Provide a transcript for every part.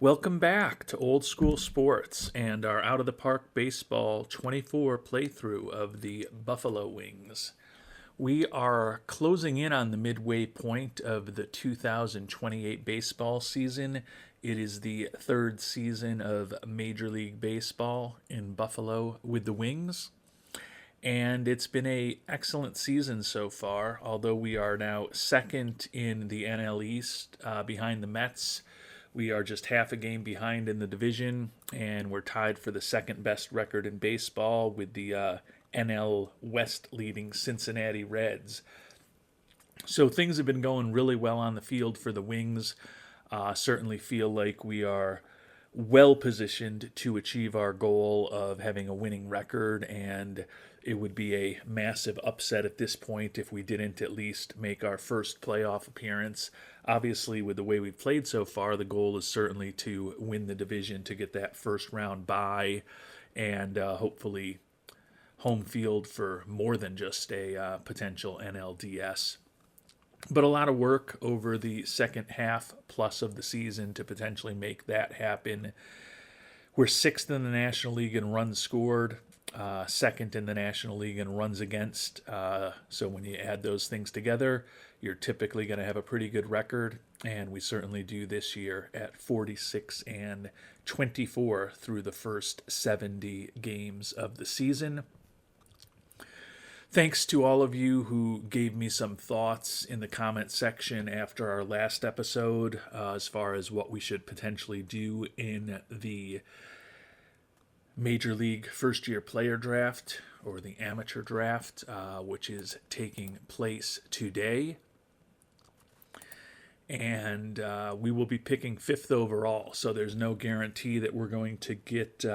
Welcome back to Old School Sports and our Out of the Park Baseball 24 playthrough of the Buffalo Wings. We are closing in on the midway point of the 2028 baseball season. It is the third season of Major League Baseball in Buffalo with the Wings. And it's been a excellent season so far, although we are now second in the NL East behind the Mets. We are just half a game behind in the division, and we're tied for the second best record in baseball with the NL West leading Cincinnati Reds. So things have been going really well on the field for the Wings. Certainly feel like we are well positioned to achieve our goal of having a winning record, and it would be a massive upset at this point if we didn't at least make our first playoff appearance. Obviously, with the way we've played so far, the goal is certainly to win the division to get that first round bye and hopefully home field for more than just a potential NLDS. But a lot of work over the second half plus of the season to potentially make that happen. We're sixth in the National League in runs scored, second in the National League in runs against. So when you add those things together, you're typically going to have a pretty good record, and we certainly do this year at 46 and 24 through the first 70 games of the season. Thanks to all of you who gave me some thoughts in the comment section after our last episode as far as what we should potentially do in the Major League First Year Player Draft or the Amateur Draft, which is taking place today. And we will be picking fifth overall, so there's no guarantee that we're going to get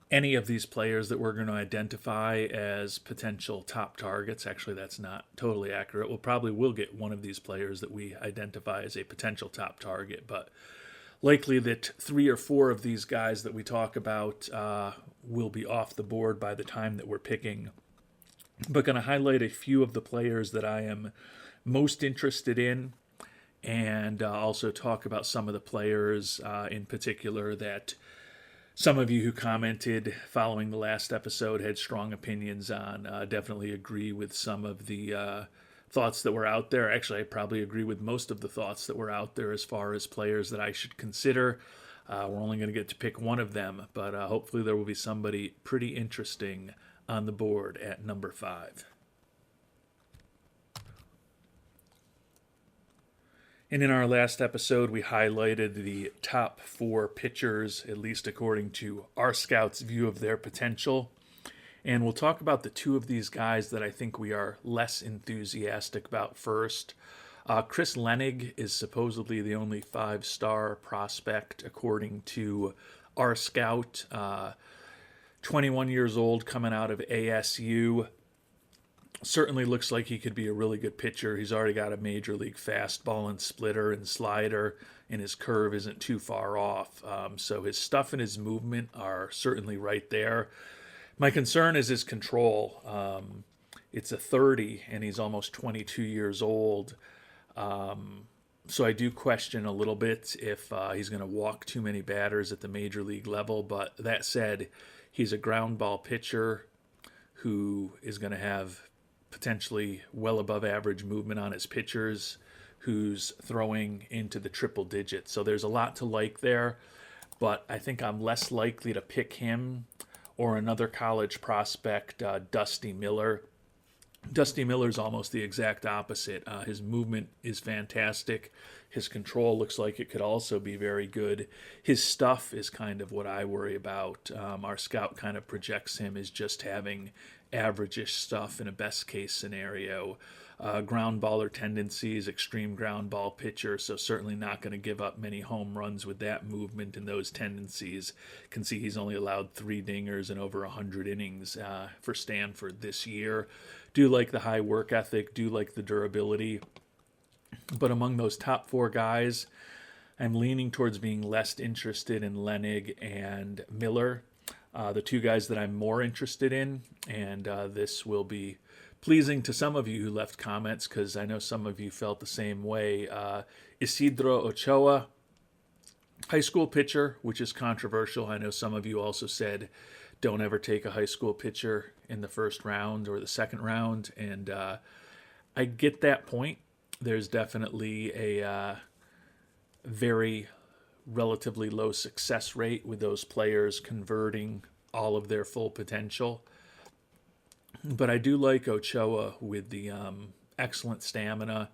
any of these players that we're going to identify as potential top targets. Actually, that's not totally accurate. We'll probably will get one of these players that we identify as a potential top target, but likely that 3 or 4 of these guys that we talk about will be off the board by the time that we're picking. But going to highlight a few of the players that I am most interested in, and also talk about some of the players in particular that some of you who commented following the last episode had strong opinions on. Definitely agree with some of the thoughts that were out there. Actually, I probably agree with most of the thoughts that were out there as far as players that I should consider. We're only going to get to pick one of them, but hopefully there will be somebody pretty interesting on the board at number 5. And in our last episode, we highlighted the top 4 pitchers, at least according to our scouts' view of their potential. And we'll talk about the 2 of these guys that I think we are less enthusiastic about first. Chris Lenig is supposedly the only 5-star prospect, according to our scout. 21 years old, coming out of ASU. Certainly looks like he could be a really good pitcher. He's already got a major league fastball and splitter and slider, and his curve isn't too far off. So his stuff and his movement are certainly right there. My concern is his control. It's a 30, and he's almost 22 years old. So I do question a little bit if he's going to walk too many batters at the major league level. But that said, he's a ground ball pitcher who is going to have potentially well above average movement on his pitchers, who's throwing into the triple digits. So there's a lot to like there, but I think I'm less likely to pick him or another college prospect, Dusty Miller. Dusty Miller's almost the exact opposite. His movement is fantastic. His control looks like it could also be very good. His stuff is kind of what I worry about. Our scout kind of projects him as just having average-ish stuff in a best-case scenario. Ground baller tendencies, extreme ground ball pitcher, so certainly not going to give up many home runs with that movement and those tendencies. Can see he's only allowed 3 dingers in over 100 innings for Stanford this year. Do like the high work ethic, do like the durability. But among those top 4 guys, I'm leaning towards being less interested in Lenig and Miller. The 2 guys that I'm more interested in, and this will be pleasing to some of you who left comments because I know some of you felt the same way. Isidro Ochoa High school pitcher, which is controversial. I know some of you also said don't ever take a high school pitcher in the first round or the second round. And I get that point. There's definitely a very relatively low success rate with those players converting all of their full potential. But I do like Ochoa with the excellent stamina.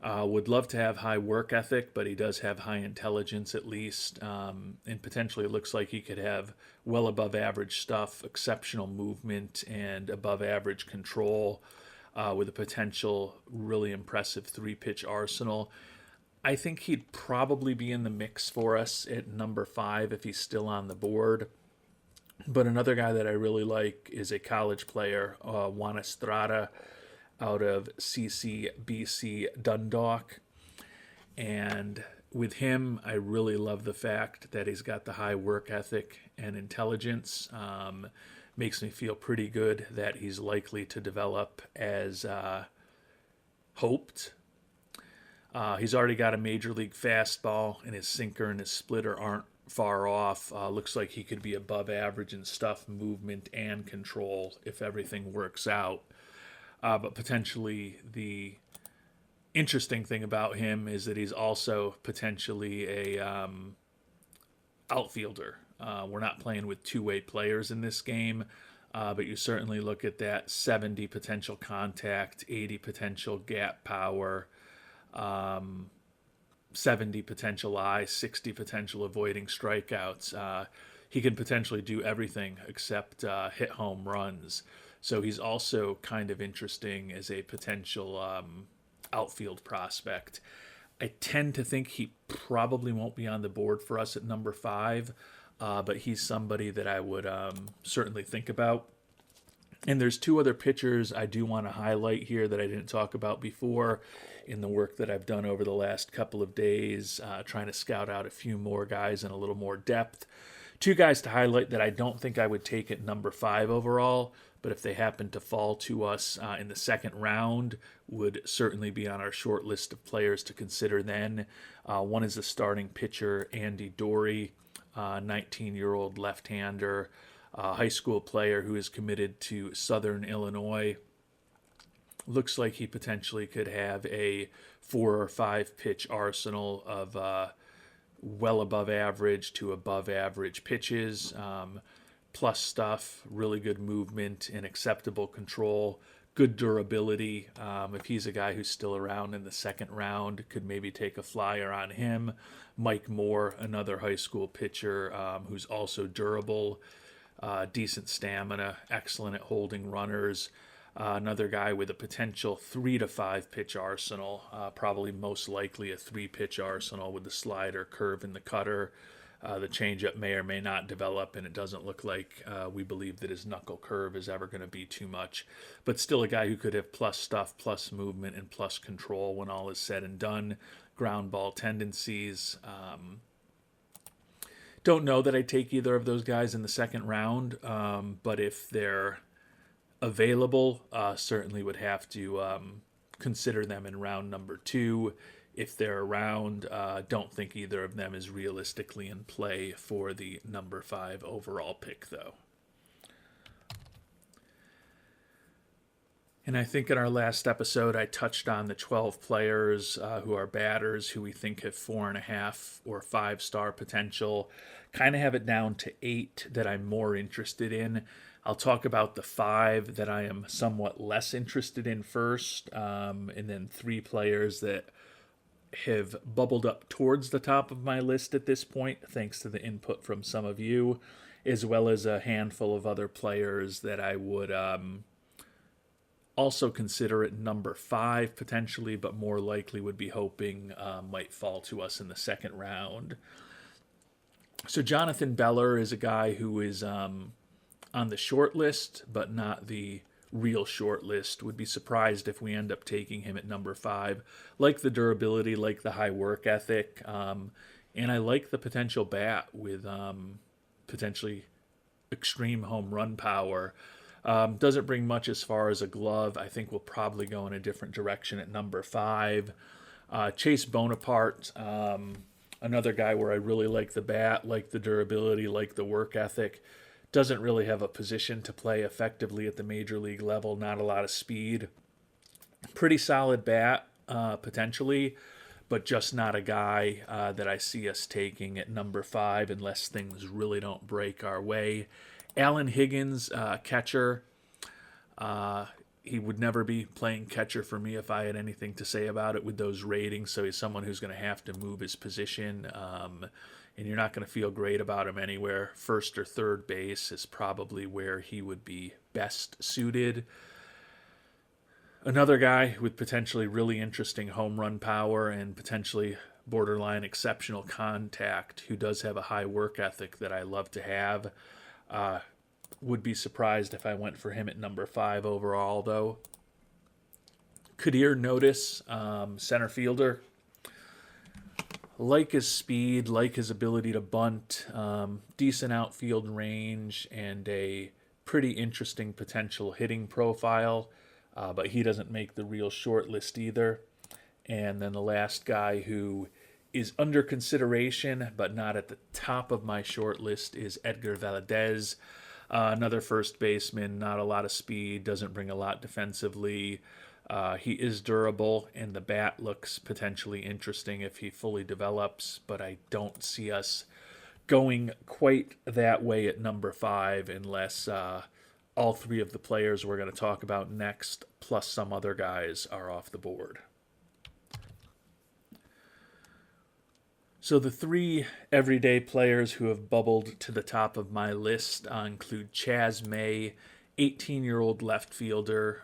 Would love to have high work ethic, but he does have high intelligence at least. And potentially it looks like he could have well above average stuff, exceptional movement, and above average control with a potential really impressive three-pitch arsenal. I think he'd probably be in the mix for us at number 5 if he's still on the board. But another guy that I really like is a college player, Juan Estrada, out of CCBC Dundalk. And with him, I really love the fact that he's got the high work ethic and intelligence. Makes me feel pretty good that he's likely to develop as hoped. He's already got a major league fastball, and his sinker and his splitter aren't far off. Looks like he could be above average in stuff, movement, and control if everything works out. But potentially the interesting thing about him is that he's also potentially a outfielder. We're not playing with two-way players in this game, but you certainly look at that 70 potential contact, 80 potential gap power, 70 potential eye, 60 potential avoiding strikeouts. He can potentially do everything except hit home runs. So he's also kind of interesting as a potential outfield prospect. I tend to think he probably won't be on the board for us at number 5, but he's somebody that I would certainly think about. And there's 2 other pitchers I do want to highlight here that I didn't talk about before in the work that I've done over the last couple of days, trying to scout out a few more guys in a little more depth. 2 guys to highlight that I don't think I would take at number 5 overall, but if they happen to fall to us in the second round, would certainly be on our short list of players to consider then. One is the starting pitcher, Andy Dory, 19-year-old left-hander, high school player who is committed to Southern Illinois. Looks like he potentially could have a 4 or 5 pitch arsenal of well above average to above average pitches, plus stuff, really good movement and acceptable control, good durability. If he's a guy who's still around in the second round, could maybe take a flyer on him. Mike Moore, another high school pitcher who's also durable, decent stamina, excellent at holding runners. Another guy with a potential 3 to 5 pitch arsenal, probably most likely a 3-pitch arsenal with the slider, curve, and the cutter. The changeup may or may not develop, and it doesn't look like we believe that his knuckle curve is ever going to be too much. But still a guy who could have plus stuff, plus movement, and plus control when all is said and done. Ground ball tendencies. Don't know that I'd take either of those guys in the second round, but if they're available, certainly would have to consider them in round number 2. If they're around, don't think either of them is realistically in play for the number 5 overall pick, though. And I think in our last episode, I touched on the 12 players who are batters who we think have 4.5 or 5-star potential. Kind of have it down to 8 that I'm more interested in. I'll talk about the 5 that I am somewhat less interested in first, and then 3 players that have bubbled up towards the top of my list at this point, thanks to the input from some of you, as well as a handful of other players that I would also consider at number 5 potentially, but more likely would be hoping might fall to us in the second round. So Jonathan Beller is a guy who is on the short list, but not the real short list. Would be surprised if we end up taking him at number 5. Like the durability, like the high work ethic, and I like the potential bat with potentially extreme home run power. Doesn't bring much as far as a glove. I think we'll probably go in a different direction at number 5. Chase Bonaparte, Another guy where I really like the bat, like the durability, like the work ethic. Doesn't really have a position to play effectively at the major league level, not a lot of speed. Pretty solid bat, potentially, but just not a guy that I see us taking at number 5 unless things really don't break our way. Alan Higgins, catcher. He would never be playing catcher for me if I had anything to say about it with those ratings. So he's someone who's going to have to move his position, and you're not going to feel great about him anywhere. First or third base is probably where he would be best suited. Another guy with potentially really interesting home run power and potentially borderline exceptional contact who does have a high work ethic that I love to have. Would be surprised if I went for him at number 5 overall, though. Kadir Notice, center fielder. Like his speed, like his ability to bunt, decent outfield range, and a pretty interesting potential hitting profile, but he doesn't make the real short list either. And then the last guy who is under consideration, but not at the top of my short list, is Edgar Valadez. Another first baseman, not a lot of speed, doesn't bring a lot defensively. He is durable, and the bat looks potentially interesting if he fully develops, but I don't see us going quite that way at number 5 unless all 3 of the players we're going to talk about next, plus some other guys, are off the board. So the 3 everyday players who have bubbled to the top of my list include Chas May, 18-year-old left fielder.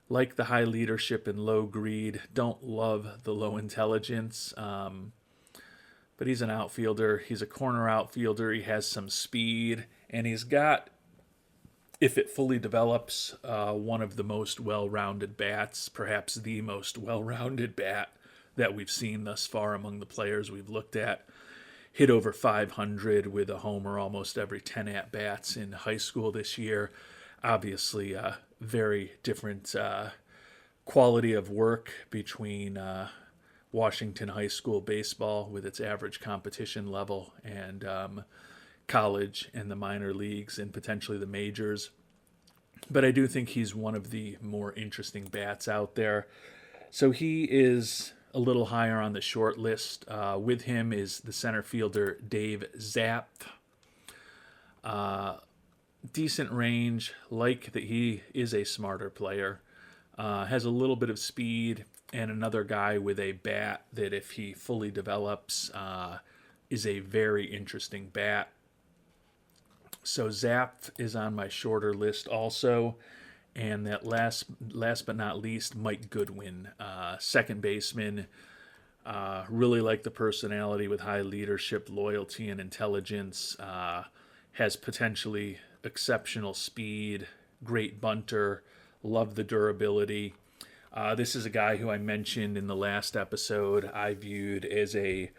Like the high leadership and low greed, don't love the low intelligence, but he's an outfielder. He's a corner outfielder. He has some speed, and he's got, if it fully develops, one of the most well-rounded bats, perhaps the most well-rounded bat that we've seen thus far among the players we've looked at. Hit over 500 with a homer almost every 10 at-bats in high school this year. Obviously, very different quality of work between Washington high school baseball with its average competition level and college and the minor leagues and potentially the majors. But I do think he's one of the more interesting bats out there. So he is a little higher on the short list. With him is the center fielder Dave Zapp. Decent range, like that he is a smarter player. Has a little bit of speed, and another guy with a bat that, if he fully develops, is a very interesting bat. So Zapp is on my shorter list also. And that last but not least, Mike Goodwin, second baseman. Really like the personality with high leadership, loyalty, and intelligence. Has potentially exceptional speed, great bunter, love the durability. This is a guy who I mentioned in the last episode I viewed as a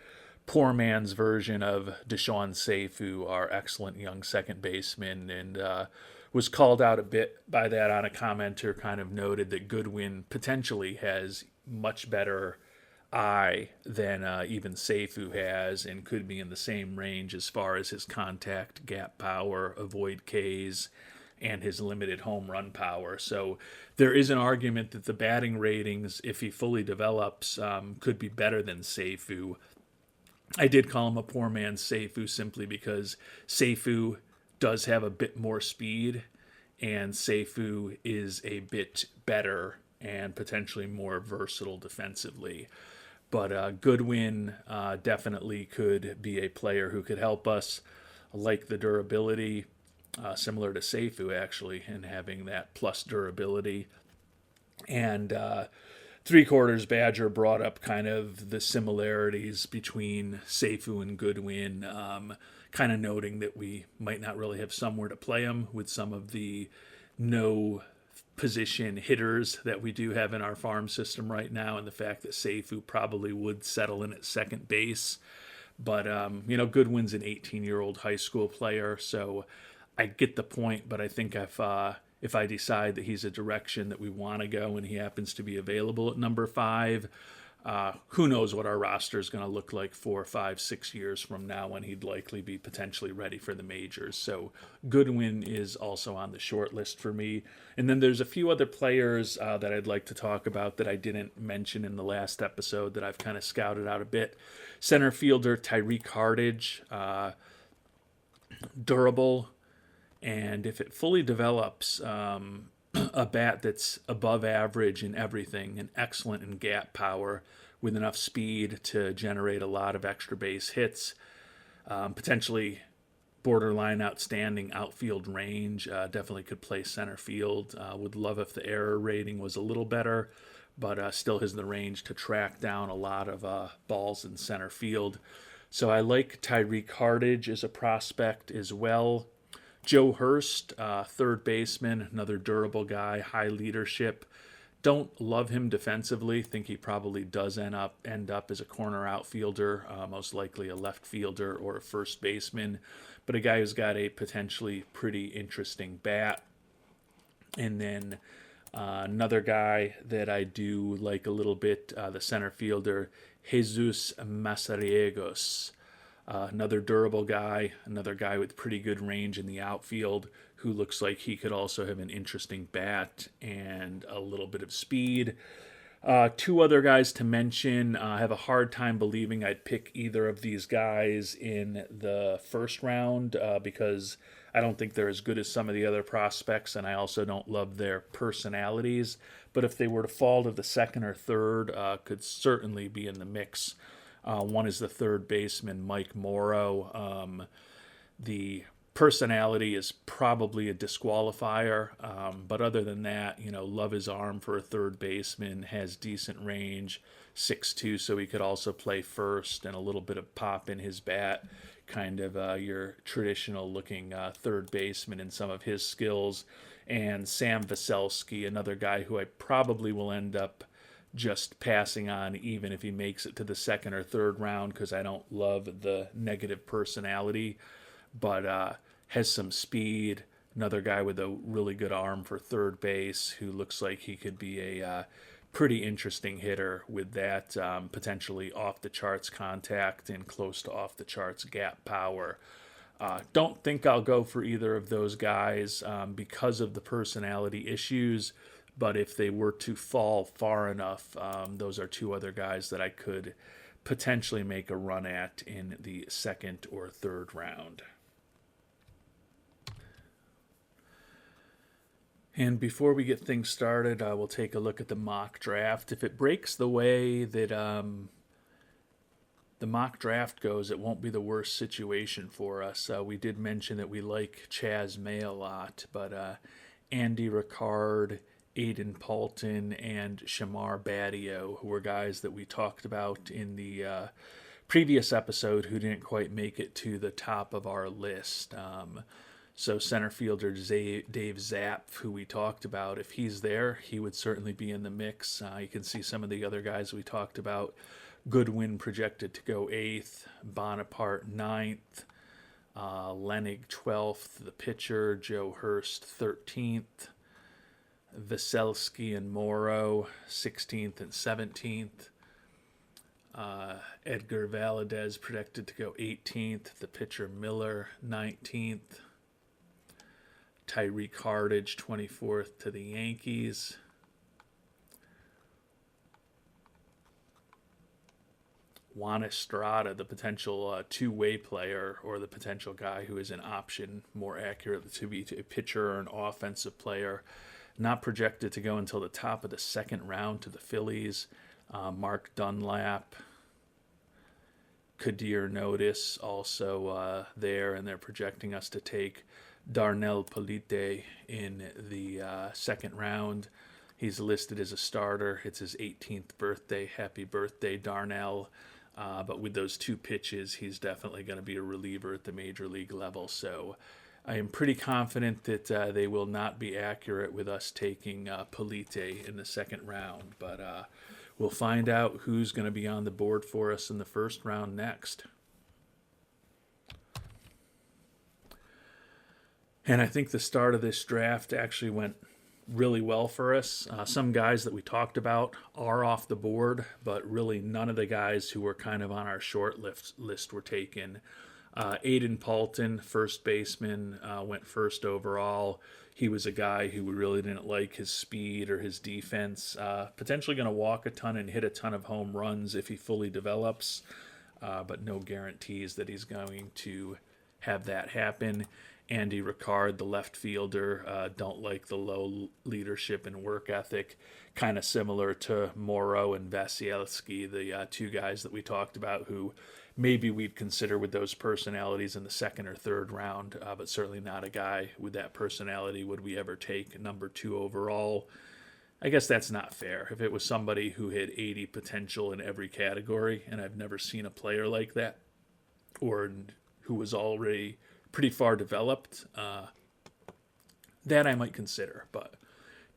poor man's version of Deshaun Seifu, our excellent young second baseman, and was called out a bit by that on a commenter, kind of noted that Goodwin potentially has much better eye than even Seifu has, and could be in the same range as far as his contact, gap power, avoid Ks, and his limited home run power. So there is an argument that the batting ratings, if he fully develops, could be better than Seifu. I did call him a poor man's Seifu simply because Seifu does have a bit more speed, and Seifu is a bit better and potentially more versatile defensively. But Goodwin definitely could be a player who could help us, like the durability, similar to Seifu actually, in having that plus durability. And Three Quarters Badger brought up kind of the similarities between Seifu and Goodwin, kind of noting that we might not really have somewhere to play him with some of the no position hitters that we do have in our farm system right now, and the fact that Seifu probably would settle in at second base. But, Goodwin's an 18-year-old high school player, so I get the point, but I think if I decide that he's a direction that we want to go and he happens to be available at number 5, Who knows what our roster is going to look like 4, 5, 6 years from now when he'd likely be potentially ready for the majors. So Goodwin is also on the short list for me. And then there's a few other players that I'd like to talk about that I didn't mention in the last episode that I've kind of scouted out a bit. Center fielder Tyreek Hardage, durable, and if it fully develops, a bat that's above average in everything and excellent in gap power with enough speed to generate a lot of extra base hits, potentially borderline outstanding outfield range, definitely could play center field. Would love if the error rating was a little better, but still has the range to track down a lot of balls in center field. So I like Tyreek Hardage as a prospect as well. Joe Hurst, third baseman, another durable guy, high leadership. Don't love him defensively. Think he probably does end up as a corner outfielder, most likely a left fielder or a first baseman, but a guy who's got a potentially pretty interesting bat. And then another guy that I do like a little bit, the center fielder, Jesus Masariegos. Another durable guy, another guy with pretty good range in the outfield who looks like he could also have an interesting bat and a little bit of speed. Two other guys to mention. I have a hard time believing I'd pick either of these guys in the first round because I don't think they're as good as some of the other prospects, and I also don't love their personalities. But if they were to fall to the second or third, could certainly be in the mix. One is the third baseman, Mike Morrow. The personality is probably a disqualifier, but other than that, love his arm for a third baseman, has decent range, 6'2", so he could also play first, and a little bit of pop in his bat, kind of your traditional-looking third baseman in some of his skills. And Sam Veselski, another guy who I probably will end up just passing on even if he makes it to the second or third round because I don't love the negative personality, but has some speed. Another guy with a really good arm for third base who looks like he could be a pretty interesting hitter with that potentially off-the-charts contact and close to off-the-charts gap power. Don't think I'll go for either of those guys because of the personality issues. But if they were to fall far enough, those are two other guys that I could potentially make a run at in the second or third round. And before we get things started, we'll take a look at the mock draft. If it breaks the way that the mock draft goes, it won't be the worst situation for us. We did mention that we like Chas May a lot, but Andy Ricard, Aiden Paulton, and Shamar Badio, who were guys that we talked about in the previous episode who didn't quite make it to the top of our list. So center fielder Dave Zapp, who we talked about, if he's there, he would certainly be in the mix. You can see some of the other guys we talked about. Goodwin projected to go 8th, Bonaparte 9th, Lenig 12th, the pitcher, Joe Hurst 13th, Veselski and Morrow 16th and 17th. Edgar Valadez projected to go 18th. The pitcher Miller 19th. Tyreek Hardage 24th to the Yankees. Juan Estrada, the potential two-way player or the potential guy who is an option, more accurately to be a pitcher or an offensive player, not projected to go until the top of the second round to the Phillies. Mark Dunlap, Kadir Notice also there, and they're projecting us to take Darnell Polite in the second round. He's listed as a starter. It's his 18th birthday. Happy birthday, Darnell. But with those two pitches, he's definitely going to be a reliever at the major league level. So I am pretty confident that they will not be accurate with us taking Polite in the second round. But we'll find out who's going to be on the board for us in the first round next. And I think the start of this draft actually went really well for us. Some guys that we talked about are off the board, but really none of the guys who were kind of on our short list were taken. Aiden Paulton, first baseman, went first overall. He was a guy who we really didn't like his speed or his defense. Potentially going to walk a ton and hit a ton of home runs if he fully develops, but no guarantees that he's going to have that happen. Andy Ricard, the left fielder, don't like the low leadership and work ethic, kind of similar to Morrow and Vasilevsky, the two guys that we talked about who maybe we'd consider with those personalities in the second or third round, but certainly not a guy with that personality would we ever take number 2 overall. I guess that's not fair. If it was somebody who had 80 potential in every category, and I've never seen a player like that, or who was already pretty far developed, that I might consider, but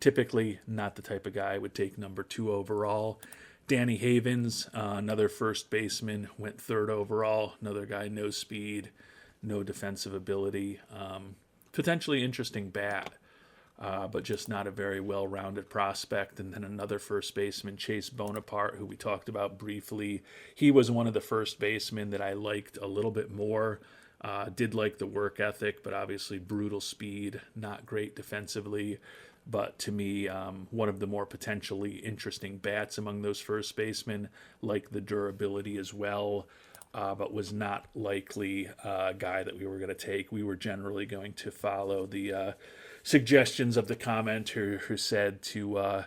typically not the type of guy I would take number 2 overall. Danny Havens, another first baseman, went 3rd overall. Another guy, no speed, no defensive ability. Potentially interesting bat, but just not a very well-rounded prospect. And then another first baseman, Chase Bonaparte, who we talked about briefly. He was one of the first basemen that I liked a little bit more. Did like the work ethic, but obviously brutal speed, not great defensively. But to me, one of the more potentially interesting bats among those first basemen, like the durability as well, but was not likely a guy that we were going to take. We were generally going to follow the suggestions of the commenter who said to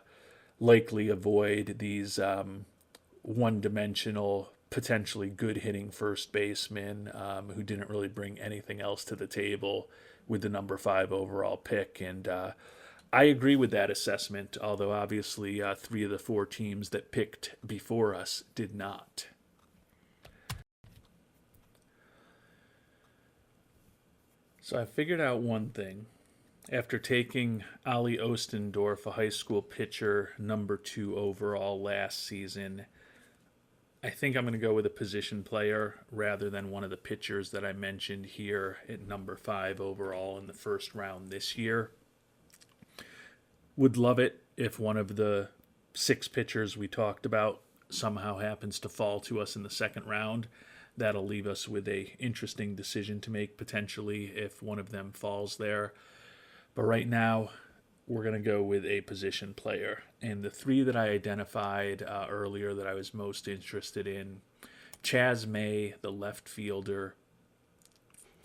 likely avoid these one-dimensional, potentially good-hitting first basemen who didn't really bring anything else to the table with the number 5 overall pick. And I agree with that assessment, although obviously 3 of the 4 teams that picked before us did not. So I figured out one thing. After taking Ali Ostendorf, a high school pitcher, number 2 overall last season, I think I'm going to go with a position player rather than one of the pitchers that I mentioned here at number 5 overall in the first round this year. Would love it if one of the 6 pitchers we talked about somehow happens to fall to us in the second round. That'll leave us with a interesting decision to make potentially if one of them falls there. But right now, we're going to go with a position player. And the 3 that I identified earlier that I was most interested in, Chaz May, the left fielder.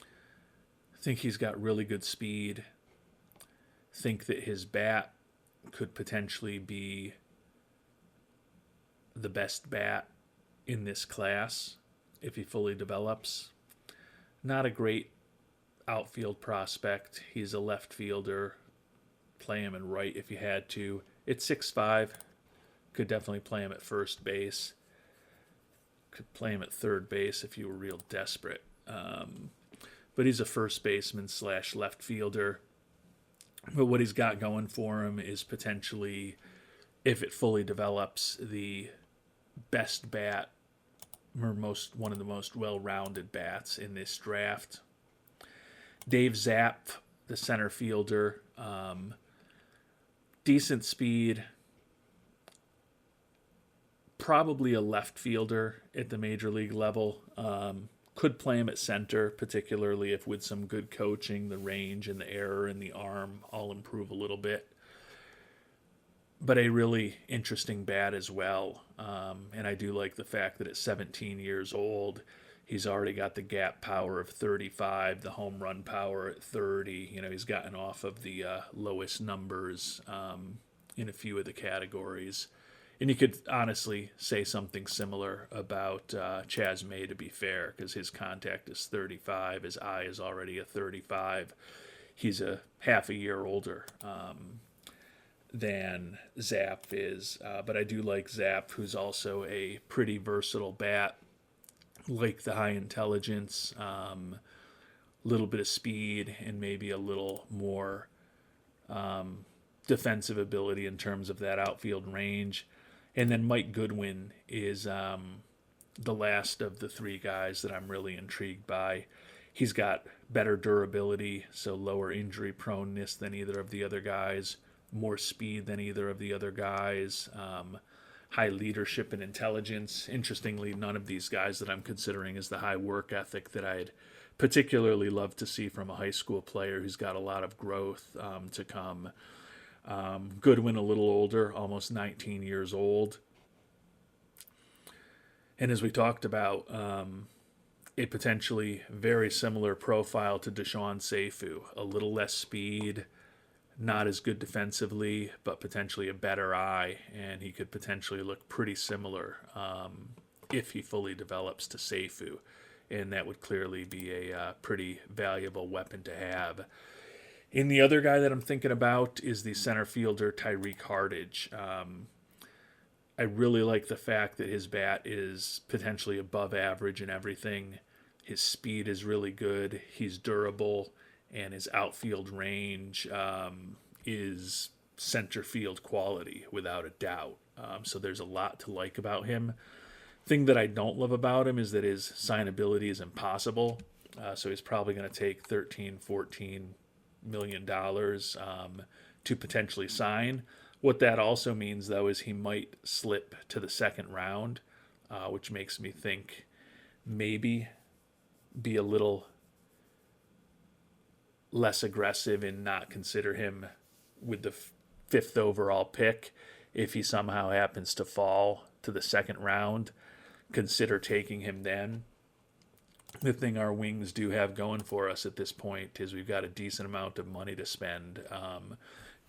I think he's got really good speed. I think that his bat could potentially be the best bat in this class if he fully develops. Not a great outfield prospect. He's a left fielder. Play him in right if you had to. It's 6'5". Could definitely play him at first base. Could play him at third base if you were real desperate. But he's a first baseman / left fielder. But what he's got going for him is potentially, if it fully develops, the best bat or one of the most well-rounded bats in this draft. Dave Zapp, the center fielder, decent speed, probably a left fielder at the major league level. Could play him at center, particularly if with some good coaching, the range and the error and the arm all improve a little bit. But a really interesting bat as well. And I do like the fact that at 17 years old, he's already got the gap power of 35, the home run power at 30. You know, he's gotten off of the lowest numbers in a few of the categories. And you could honestly say something similar about Chaz May, to be fair, because his contact is 35. His eye is already a 35. He's a half a year older than Zapp is. But I do like Zapp, who's also a pretty versatile bat. Like the high intelligence, little bit of speed, and maybe a little more defensive ability in terms of that outfield range. And then Mike Goodwin is the last of the 3 guys that I'm really intrigued by. He's got better durability, so lower injury proneness than either of the other guys. more speed than either of the other guys, high leadership and intelligence. Interestingly, none of these guys that I'm considering is the high work ethic that I'd particularly love to see from a high school player who's got a lot of growth to come. Goodwin, a little older, almost 19 years old. And as we talked about, a potentially very similar profile to Deshaun Seifu. A little less speed, not as good defensively, but potentially a better eye, and he could potentially look pretty similar if he fully develops to Seifu, and that would clearly be a pretty valuable weapon to have. And the other guy that I'm thinking about is the center fielder Tyreek Hardage. I really like the fact that his bat is potentially above average in everything. His speed is really good. He's durable, and his outfield range is center field quality without a doubt. So there's a lot to like about him. Thing that I don't love about him is that his signability is impossible. So he's probably going to take $13-14 million to potentially sign. What that also means, though, is he might slip to the second round, which makes me think maybe be a little less aggressive and not consider him with the fifth overall pick. If he somehow happens to fall to the second round, consider taking him then. The thing our Wings do have going for us at this point is we've got a decent amount of money to spend.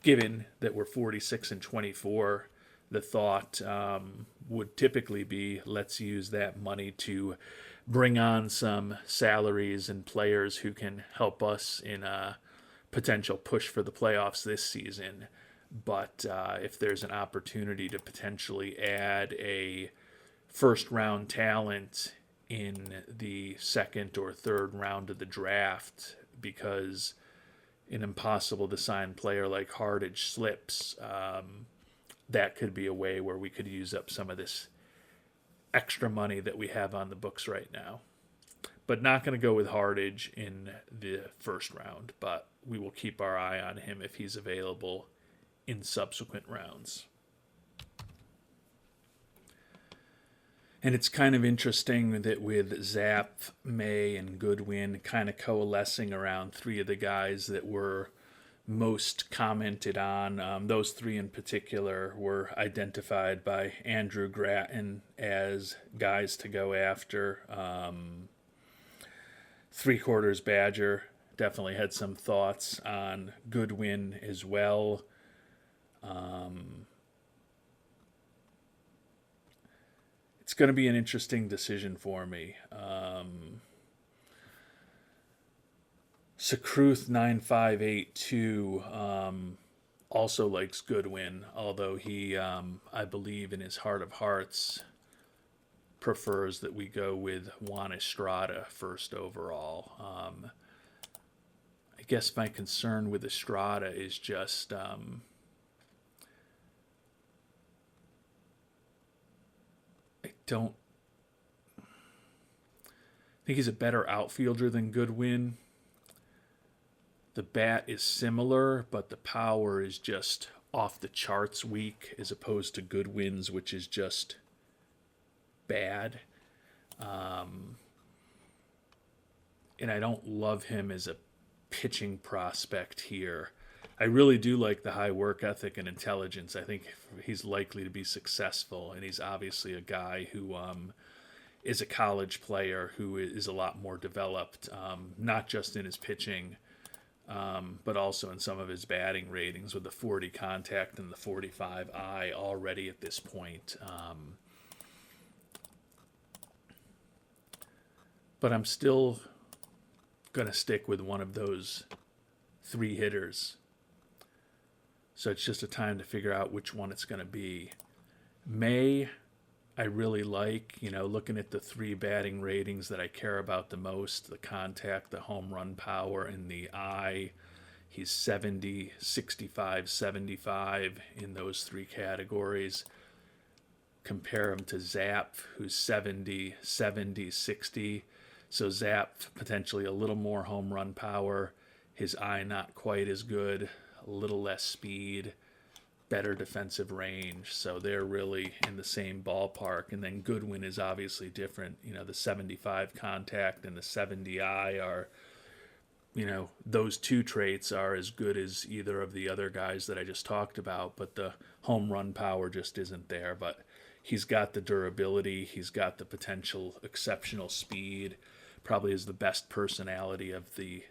Given that we're 46-24, the thought would typically be, let's use that money to bring on some salaries and players who can help us in a potential push for the playoffs this season. But if there's an opportunity to potentially add a first-round talent in the second or third round of the draft, because an impossible to sign player like Hardage slips, that could be a way where we could use up some of this extra money that we have on the books right now. But not going to go with Hardage in the first round, but we will keep our eye on him if he's available in subsequent rounds. And it's kind of interesting that with Zapp, May, and Goodwin kind of coalescing around three of the guys that were most commented on, those three in particular were identified by Andrew Gratton as guys to go after. Three Quarters Badger definitely had some thoughts on Goodwin as well. It's going to be an interesting decision for me. Sakruth 9582 also likes Goodwin, although he, I believe in his heart of hearts, prefers that we go with Juan Estrada first overall. I guess my concern with Estrada is just I think he's a better outfielder than Goodwin. The bat is similar, but the power is just off the charts weak as opposed to Goodwin's, which is just bad. And I don't love him as a pitching prospect here. I really do like the high work ethic and intelligence. I think he's likely to be successful, and he's obviously a guy who is a college player who is a lot more developed, not just in his pitching, but also in some of his batting ratings with the 40 contact and the 45 eye already at this point. But I'm still going to stick with one of those three hitters. So it's just a time to figure out which one it's going to be. May, I really like, looking at the three batting ratings that I care about the most, the contact, the home run power, and the eye. He's 70, 65, 75 in those three categories. Compare him to Zapp, who's 70, 70, 60. So Zapp, potentially a little more home run power. His eye not quite as good, a little less speed. better defensive range, so they're really in the same ballpark. And then Goodwin is obviously different. The 75 contact and the 70 are, those two traits are as good as either of the other guys that I just talked about, but the home run power just isn't there. But he's got the durability, he's got the potential exceptional speed, probably is the best personality of the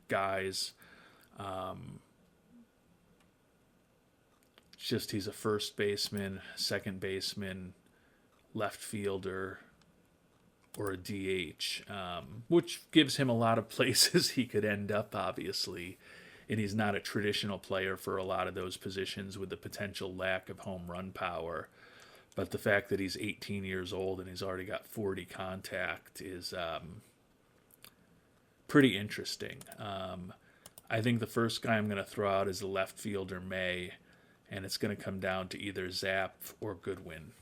guys. Just he's a first baseman, second baseman, left fielder, or a DH, which gives him a lot of places he could end up, obviously. And he's not a traditional player for a lot of those positions with the potential lack of home run power. But the fact that he's 18 years old and he's already got 40 contact is pretty interesting. I think the first guy I'm going to throw out is the left fielder, May, and it's going to come down to either Zapp or Goodwin.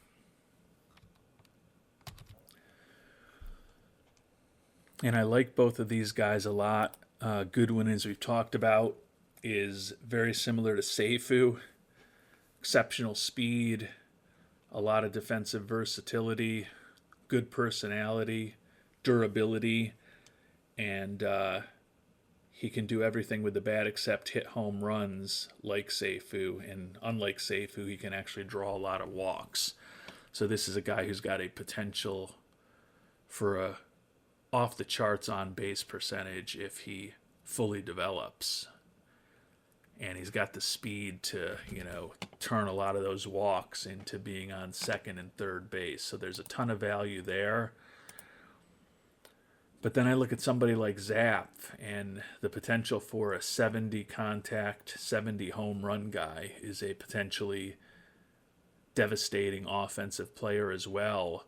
And I like both of these guys a lot. Goodwin, as we've talked about, is very similar to Seifu. Exceptional speed, a lot of defensive versatility, good personality, durability, and he can do everything with the bat except hit home runs like Seifu. And unlike Seifu, he can actually draw a lot of walks. So this is a guy who's got a potential for a off the charts on base percentage if he fully develops. And he's got the speed to, turn a lot of those walks into being on second and third base. So there's a ton of value there. But then I look at somebody like Zapp and the potential for a 70 contact, 70 home run guy is a potentially devastating offensive player as well,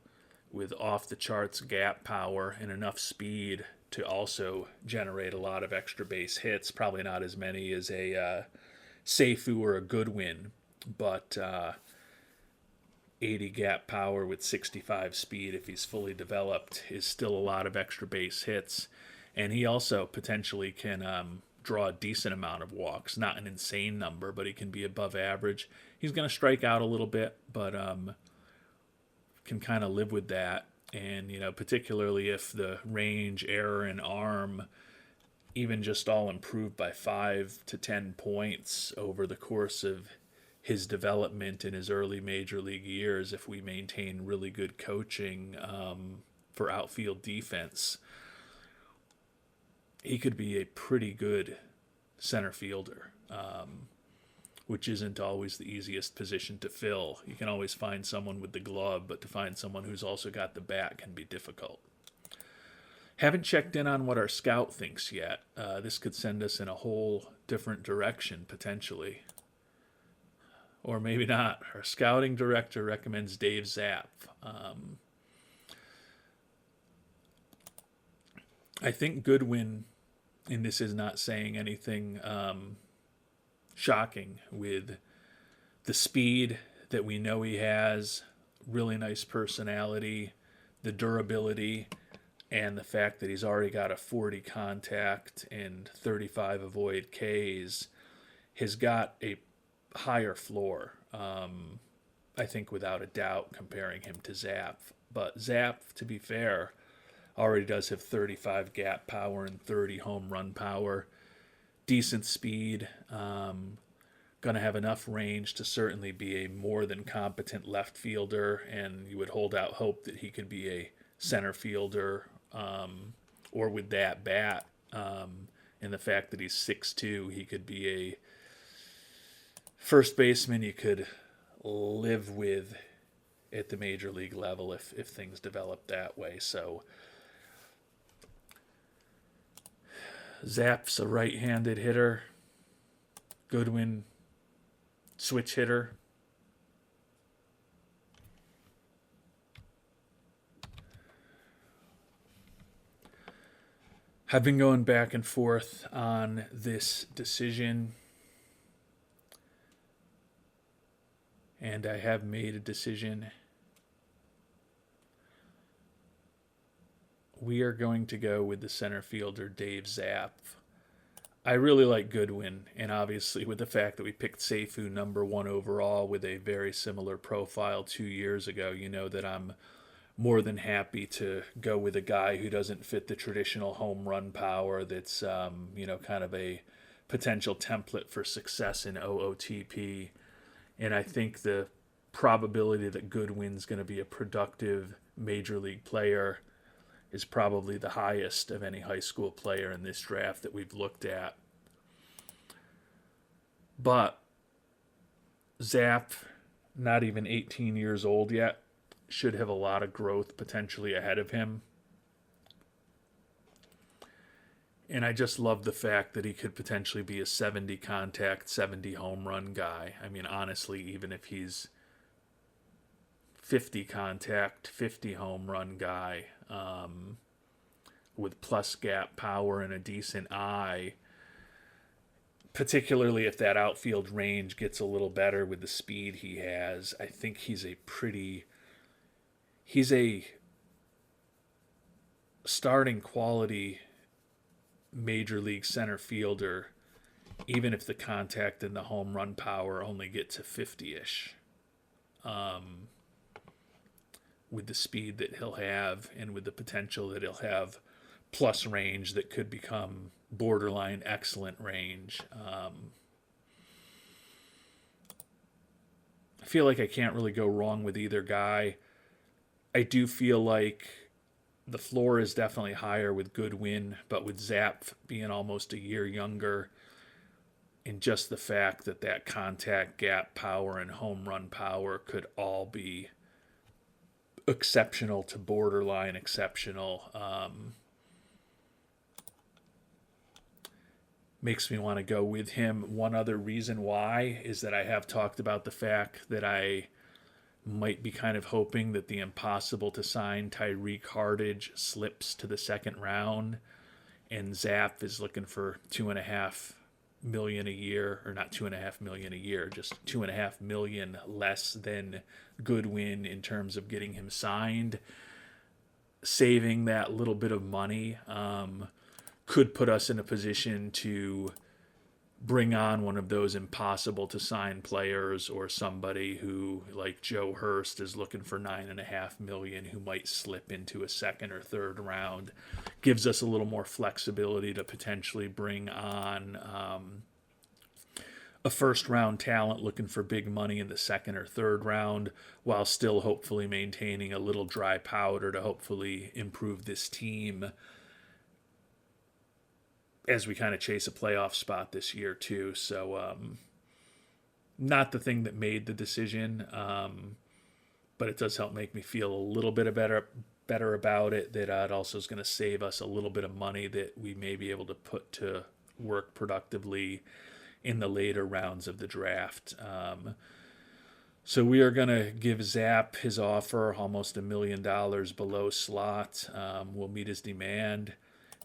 with off-the-charts gap power and enough speed to also generate a lot of extra base hits. Probably not as many as a Seifu or a Goodwin, but 80 gap power with 65 speed, if he's fully developed, is still a lot of extra base hits. And he also potentially can draw a decent amount of walks. Not an insane number, but he can be above average. He's going to strike out a little bit, but can kind of live with that. And particularly if the range, error, and arm even just all improved by 5 to 10 points over the course of his development in his early major league years, if we maintain really good coaching for outfield defense, he could be a pretty good center fielder, which isn't always the easiest position to fill. You can always find someone with the glove, but to find someone who's also got the bat can be difficult. Haven't checked in on what our scout thinks yet. This could send us in a whole different direction, potentially. Or maybe not. Our scouting director recommends Dave Zapp. I think Goodwin, and this is not saying anything shocking, with the speed that we know he has, really nice personality, the durability, and the fact that he's already got a 40 contact and 35 avoid Ks, has got a higher floor, I think, without a doubt, comparing him to Zapp. But Zapp, to be fair, already does have 35 gap power and 30 home run power, decent speed, going to have enough range to certainly be a more than competent left fielder, and you would hold out hope that he could be a center fielder, or with that bat, and the fact that he's 6'2", he could be a first baseman you could live with at the major league level if things develop that way. So Zapp's a right-handed hitter. Goodwin, switch hitter. I've been going back and forth on this decision, and I have made a decision. We are going to go with the center fielder, Dave Zapp. I really like Goodwin, and obviously with the fact that we picked Seifu number one overall with a very similar profile 2 years ago, you know that I'm more than happy to go with a guy who doesn't fit the traditional home run power that's, kind of a potential template for success in OOTP. And I think the probability that Goodwin's going to be a productive major league player is probably the highest of any high school player in this draft that we've looked at. But Zap, not even 18 years old yet, should have a lot of growth potentially ahead of him. And I just love the fact that he could potentially be a 70 contact, 70 home run guy. I mean, honestly, even if he's 50 contact, 50 home run guy, with plus gap power and a decent eye, particularly if that outfield range gets a little better with the speed he has, I think he's a starting quality major league center fielder, even if the contact and the home run power only get to 50-ish. With the speed that he'll have and with the potential that he'll have plus range that could become borderline excellent range. I feel like I can't really go wrong with either guy. I do feel like the floor is definitely higher with Goodwin, but with Zap being almost a year younger, and just the fact that that contact, gap power, and home run power could all be exceptional to borderline exceptional, makes me want to go with him. One other reason why is that I have talked about the fact that I might be kind of hoping that the impossible to sign Tyreek Hardage slips to the second round, and Zap is looking for $2.5 million a year, or not $2.5 million a year, just $2.5 million less than Goodwin in terms of getting him signed. Saving that little bit of money could put us in a position to bring on one of those impossible to sign players, or somebody who, like Joe Hurst, is looking for $9.5 million, who might slip into a second or third round. Gives us a little more flexibility to potentially bring on a first round talent looking for big money in the second or third round, while still hopefully maintaining a little dry powder to hopefully improve this team as we kind of chase a playoff spot this year too. So not the thing that made the decision, but it does help make me feel a little bit better about it, that it also is going to save us a little bit of money that we may be able to put to work productively in the later rounds of the draft. So we are going to give Zap his offer, almost $1 million below slot. We'll meet his demand.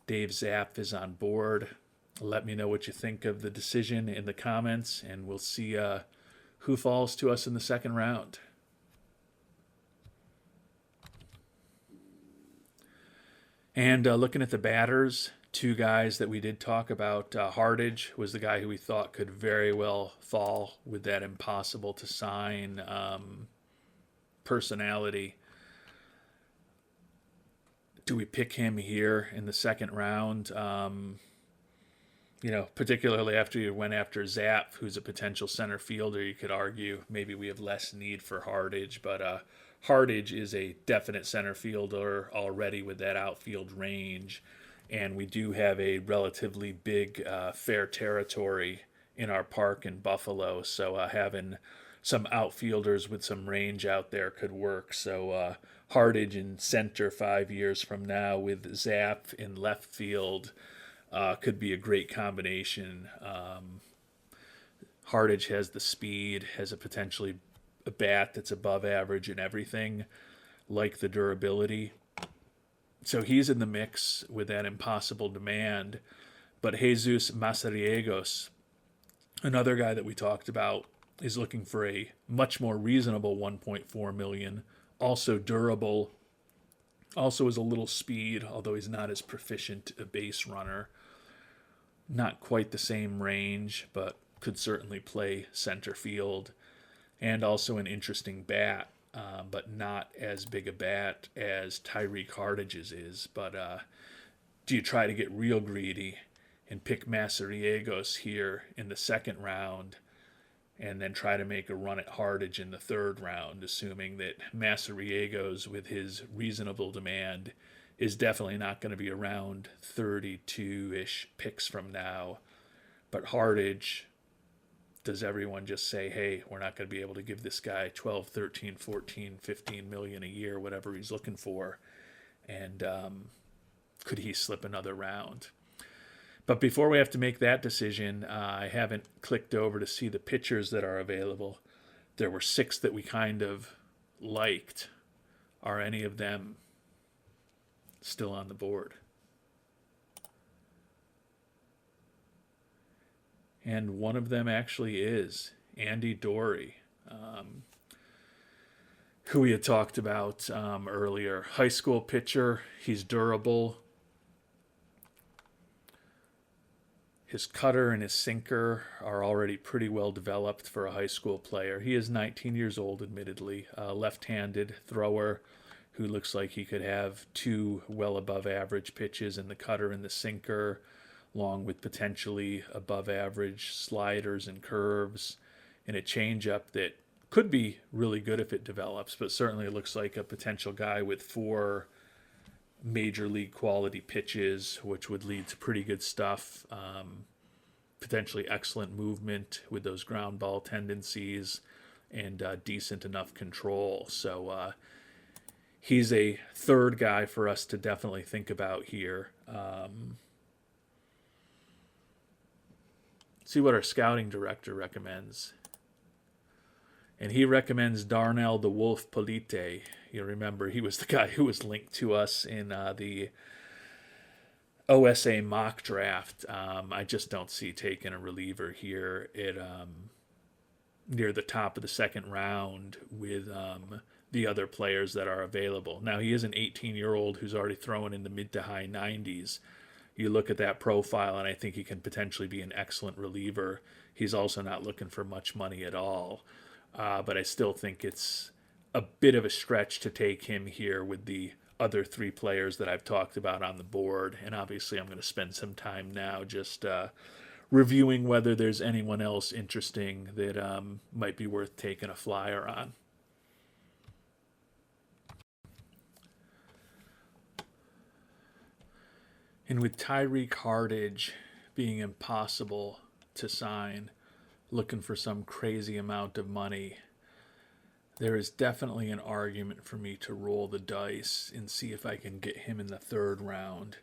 Dave Zap is on board. Let me know what you think of the decision in the comments, and we'll see who falls to us in the second round. And looking at the batters, two guys that we did talk about. Hardage was the guy who we thought could very well fall with that impossible to sign personality. Do we pick him here in the second round? Particularly after you went after Zap, who's a potential center fielder, you could argue maybe we have less need for Hardage, but Hardage is a definite center fielder already with that outfield range, and we do have a relatively big fair territory in our park in Buffalo, so having some outfielders with some range out there could work. So Hardage in center 5 years from now with Zap in left field could be a great combination. Hardage has the speed, has a bat that's above average and everything, like the durability. So he's in the mix with that impossible demand. But Jesus Masariegos, another guy that we talked about, is looking for a much more reasonable $1.4 million. Also durable. Also has a little speed, although he's not as proficient a base runner. not quite the same range, but could certainly play center field, and also an interesting bat, but not as big a bat as Tyreek Hartage's is. But do you try to get real greedy and pick Masariegos here in the second round and then try to make a run at Hartage in the third round, assuming that Masariegos, with his reasonable demand, is definitely not going to be around 32-ish picks from now. But Hartage, does everyone just say, hey, we're not going to be able to give this guy 12, 13, 14, 15 million a year, whatever he's looking for? And could he slip another round? But before we have to make that decision, I haven't clicked over to see the pitchers that are available. There were 6 that we kind of liked. Are any of them still on the board? And one of them actually is Andy Dorey, who we had talked about earlier. High school pitcher. He's durable. His cutter and his sinker are already pretty well developed for a high school player. He is 19 years old, admittedly. A left-handed thrower who looks like he could have 2 well above average pitches in the cutter and the sinker, along with potentially above average sliders and curves, and a changeup that could be really good if it develops, but certainly looks like a potential guy with 4 major league quality pitches, which would lead to pretty good stuff. Potentially excellent movement with those ground ball tendencies and decent enough control. So he's a third guy for us to definitely think about here. See what our scouting director recommends. And he recommends Darnell the Wolf Polite. You remember, he was the guy who was linked to us in the OSA mock draft. I just don't see taking a reliever here at near the top of the second round with the other players that are available. Now, he is an 18-year-old who's already throwing in the mid to high 90s. You look at that profile, and I think he can potentially be an excellent reliever. He's also not looking for much money at all. But I still think it's a bit of a stretch to take him here with the other 3 players that I've talked about on the board. And obviously I'm going to spend some time now just reviewing whether there's anyone else interesting that might be worth taking a flyer on. And with Tyreek Hartage being impossible to sign, looking for some crazy amount of money, there is definitely an argument for me to roll the dice and see if I can get him in the third round,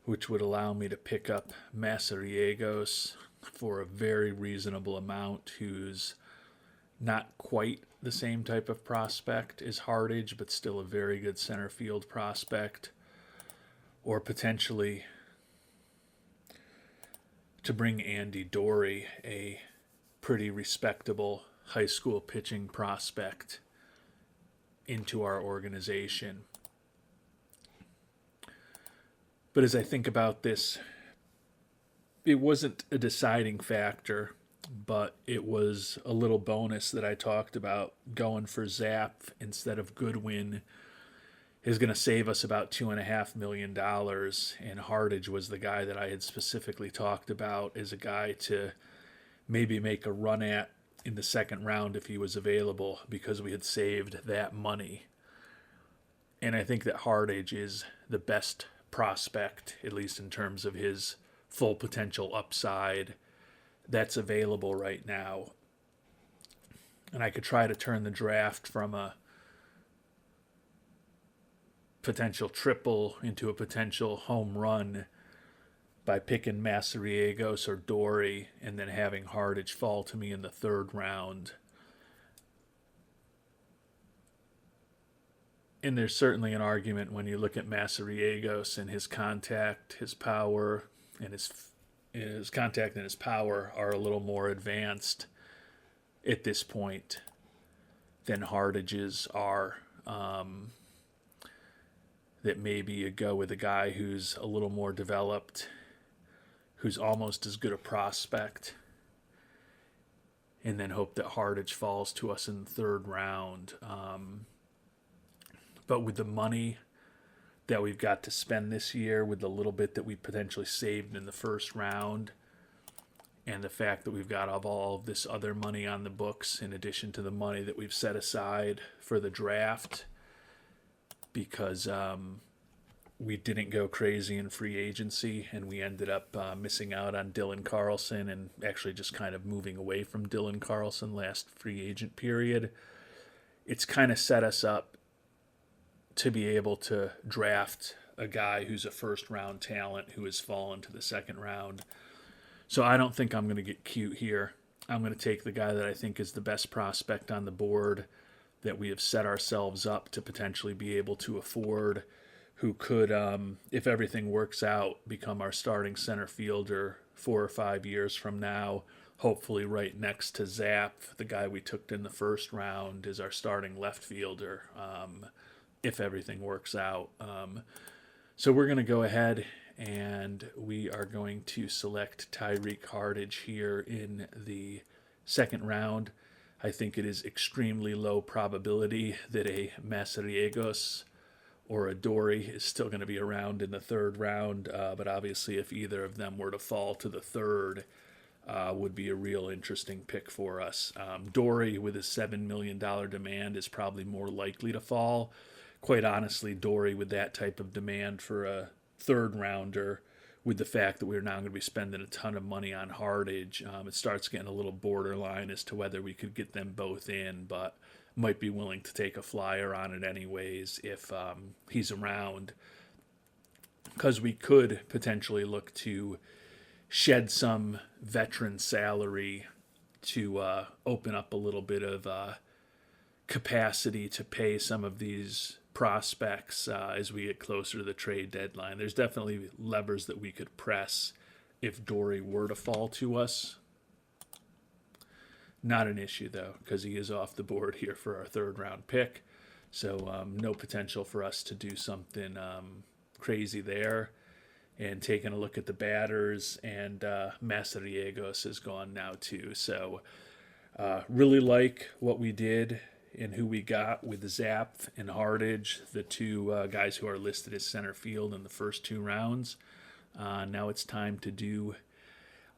which would allow me to pick up Masariegos for a very reasonable amount, who's not quite the same type of prospect as Hartage, but still a very good center field prospect. Or potentially to bring Andy Dorey, a pretty respectable high school pitching prospect, into our organization. But as I think about this, it wasn't a deciding factor, but it was a little bonus that I talked about. Going for Zap instead of Goodwin is going to save us about $2.5 million. And Hartage was the guy that I had specifically talked about as a guy to maybe make a run at in the second round if he was available, because we had saved that money. And I think that Hartage is the best prospect, at least in terms of his full potential upside, that's available right now. And I could try to turn the draft from a potential triple into a potential home run by picking Masariegos or Dorey and then having Hartage fall to me in the third round. And there's certainly an argument when you look at Masariegos and his contact, his power, and his contact and his power are a little more advanced at this point than Hartage's are. That maybe you go with a guy who's a little more developed, who's almost as good a prospect, and then hope that Hardage falls to us in the third round. But with the money that we've got to spend this year, with the little bit that we potentially saved in the first round, and the fact that we've got all of this other money on the books in addition to the money that we've set aside for the draft, because we didn't go crazy in free agency and we ended up missing out on Dylan Carlson and actually just kind of moving away from Dylan Carlson last free agent period. It's kind of set us up to be able to draft a guy who's a first round talent who has fallen to the second round. So I don't think I'm going to get cute here. I'm going to take the guy that I think is the best prospect on the board, that we have set ourselves up to potentially be able to afford, who could, if everything works out, become our starting center fielder 4 or 5 years from now. Hopefully right next to Zapp, the guy we took in the first round, is our starting left fielder, if everything works out. So we're going to go ahead and we are going to select Tyreek Hardage here in the second round. I think it is extremely low probability that a Masariegos or a Dory is still going to be around in the third round, but obviously if either of them were to fall to the third, would be a real interesting pick for us. Dory, with his $7 million demand, is probably more likely to fall. Quite honestly, Dory, with that type of demand for a third rounder, with the fact that we're now going to be spending a ton of money on Hardage, it starts getting a little borderline as to whether we could get them both in, but might be willing to take a flyer on it anyways if he's around, because we could potentially look to shed some veteran salary to open up a little bit of capacity to pay some of these prospects as we get closer to the trade deadline. There's definitely levers that we could press if Dory were to fall to us. Not an issue, though, because he is off the board here for our third round pick. So no potential for us to do something crazy there. And taking a look at the batters, and Masariegos is gone now too. So really like what we did and who we got with Zapp and Hardage, the two guys who are listed as center field in the first 2 rounds. Now it's time to do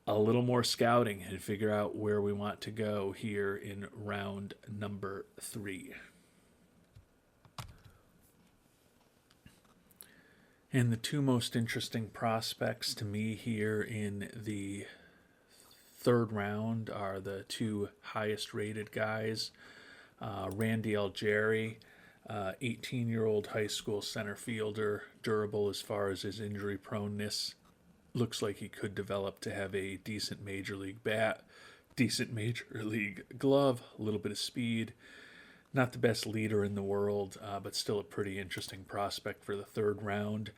a little more scouting and figure out where we want to go here in round number 3. And the 2 most interesting prospects to me here in the third round are the 2 highest rated guys. Randy Algieri, 18-year-old high school center fielder, durable as far as his injury proneness. Looks like he could develop to have a decent major league bat, decent major league glove, a little bit of speed. Not the best leader in the world, but still a pretty interesting prospect for the third round.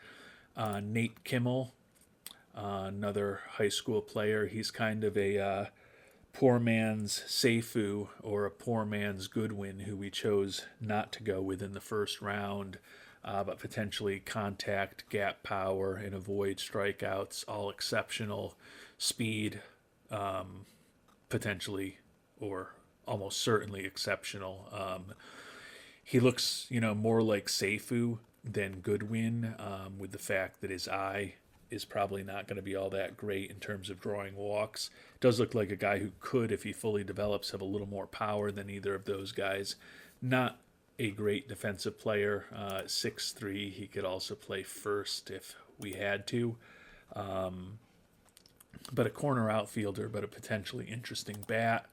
Nate Kimmel, another high school player. He's kind of a poor man's Seifu or a poor man's Goodwin, who we chose not to go with in the first round, but potentially contact, gap power, and avoid strikeouts, all exceptional. Speed, potentially or almost certainly exceptional. He looks, more like Seifu than Goodwin, with the fact that his eye is probably not going to be all that great in terms of drawing walks. Does look like a guy who could, if he fully develops, have a little more power than either of those guys. Not a great defensive player. 6'3", he could also play first if we had to. But a corner outfielder, but a potentially interesting bat.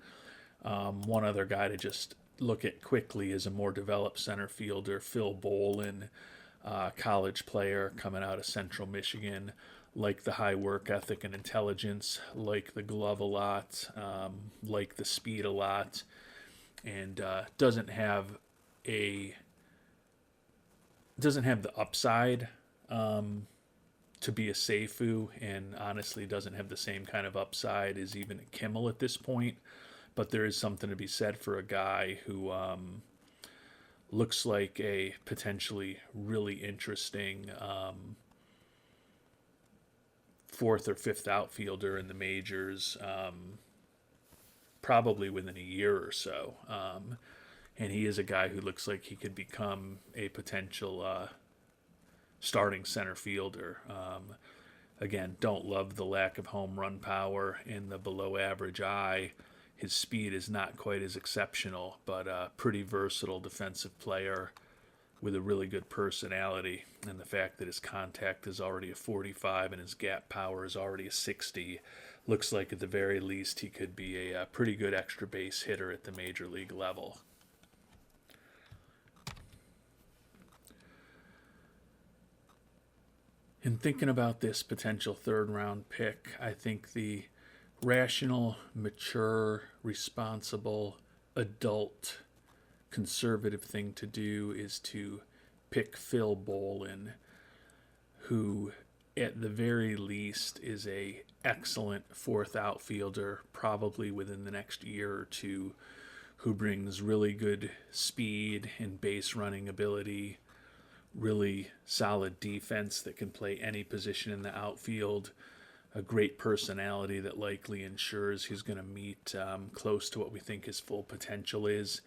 One other guy to just look at quickly is a more developed center fielder, Phil Bolin, college player coming out of Central Michigan. Like the high work ethic and intelligence, like the glove a lot, like the speed a lot, and doesn't have the upside to be a Seifu, and honestly doesn't have the same kind of upside as even a Kimmel at this point. But there is something to be said for a guy who looks like a potentially really interesting fourth or fifth outfielder in the majors, probably within a year or so. And he is a guy who looks like he could become a potential starting center fielder. Again, don't love the lack of home run power and the below average eye. His speed is not quite as exceptional, but a pretty versatile defensive player with a really good personality. And the fact that his contact is already a 45 and his gap power is already a 60 looks like at the very least he could be a pretty good extra base hitter at the major league level. In thinking about this potential third round pick, I think the rational, mature, responsible, adult, conservative thing to do is to pick Phil Bolin, who at the very least is a excellent fourth outfielder, probably within the next year or two, who brings really good speed and base running ability, really solid defense that can play any position in the outfield, a great personality that likely ensures he's going to meet close to what we think his full potential is,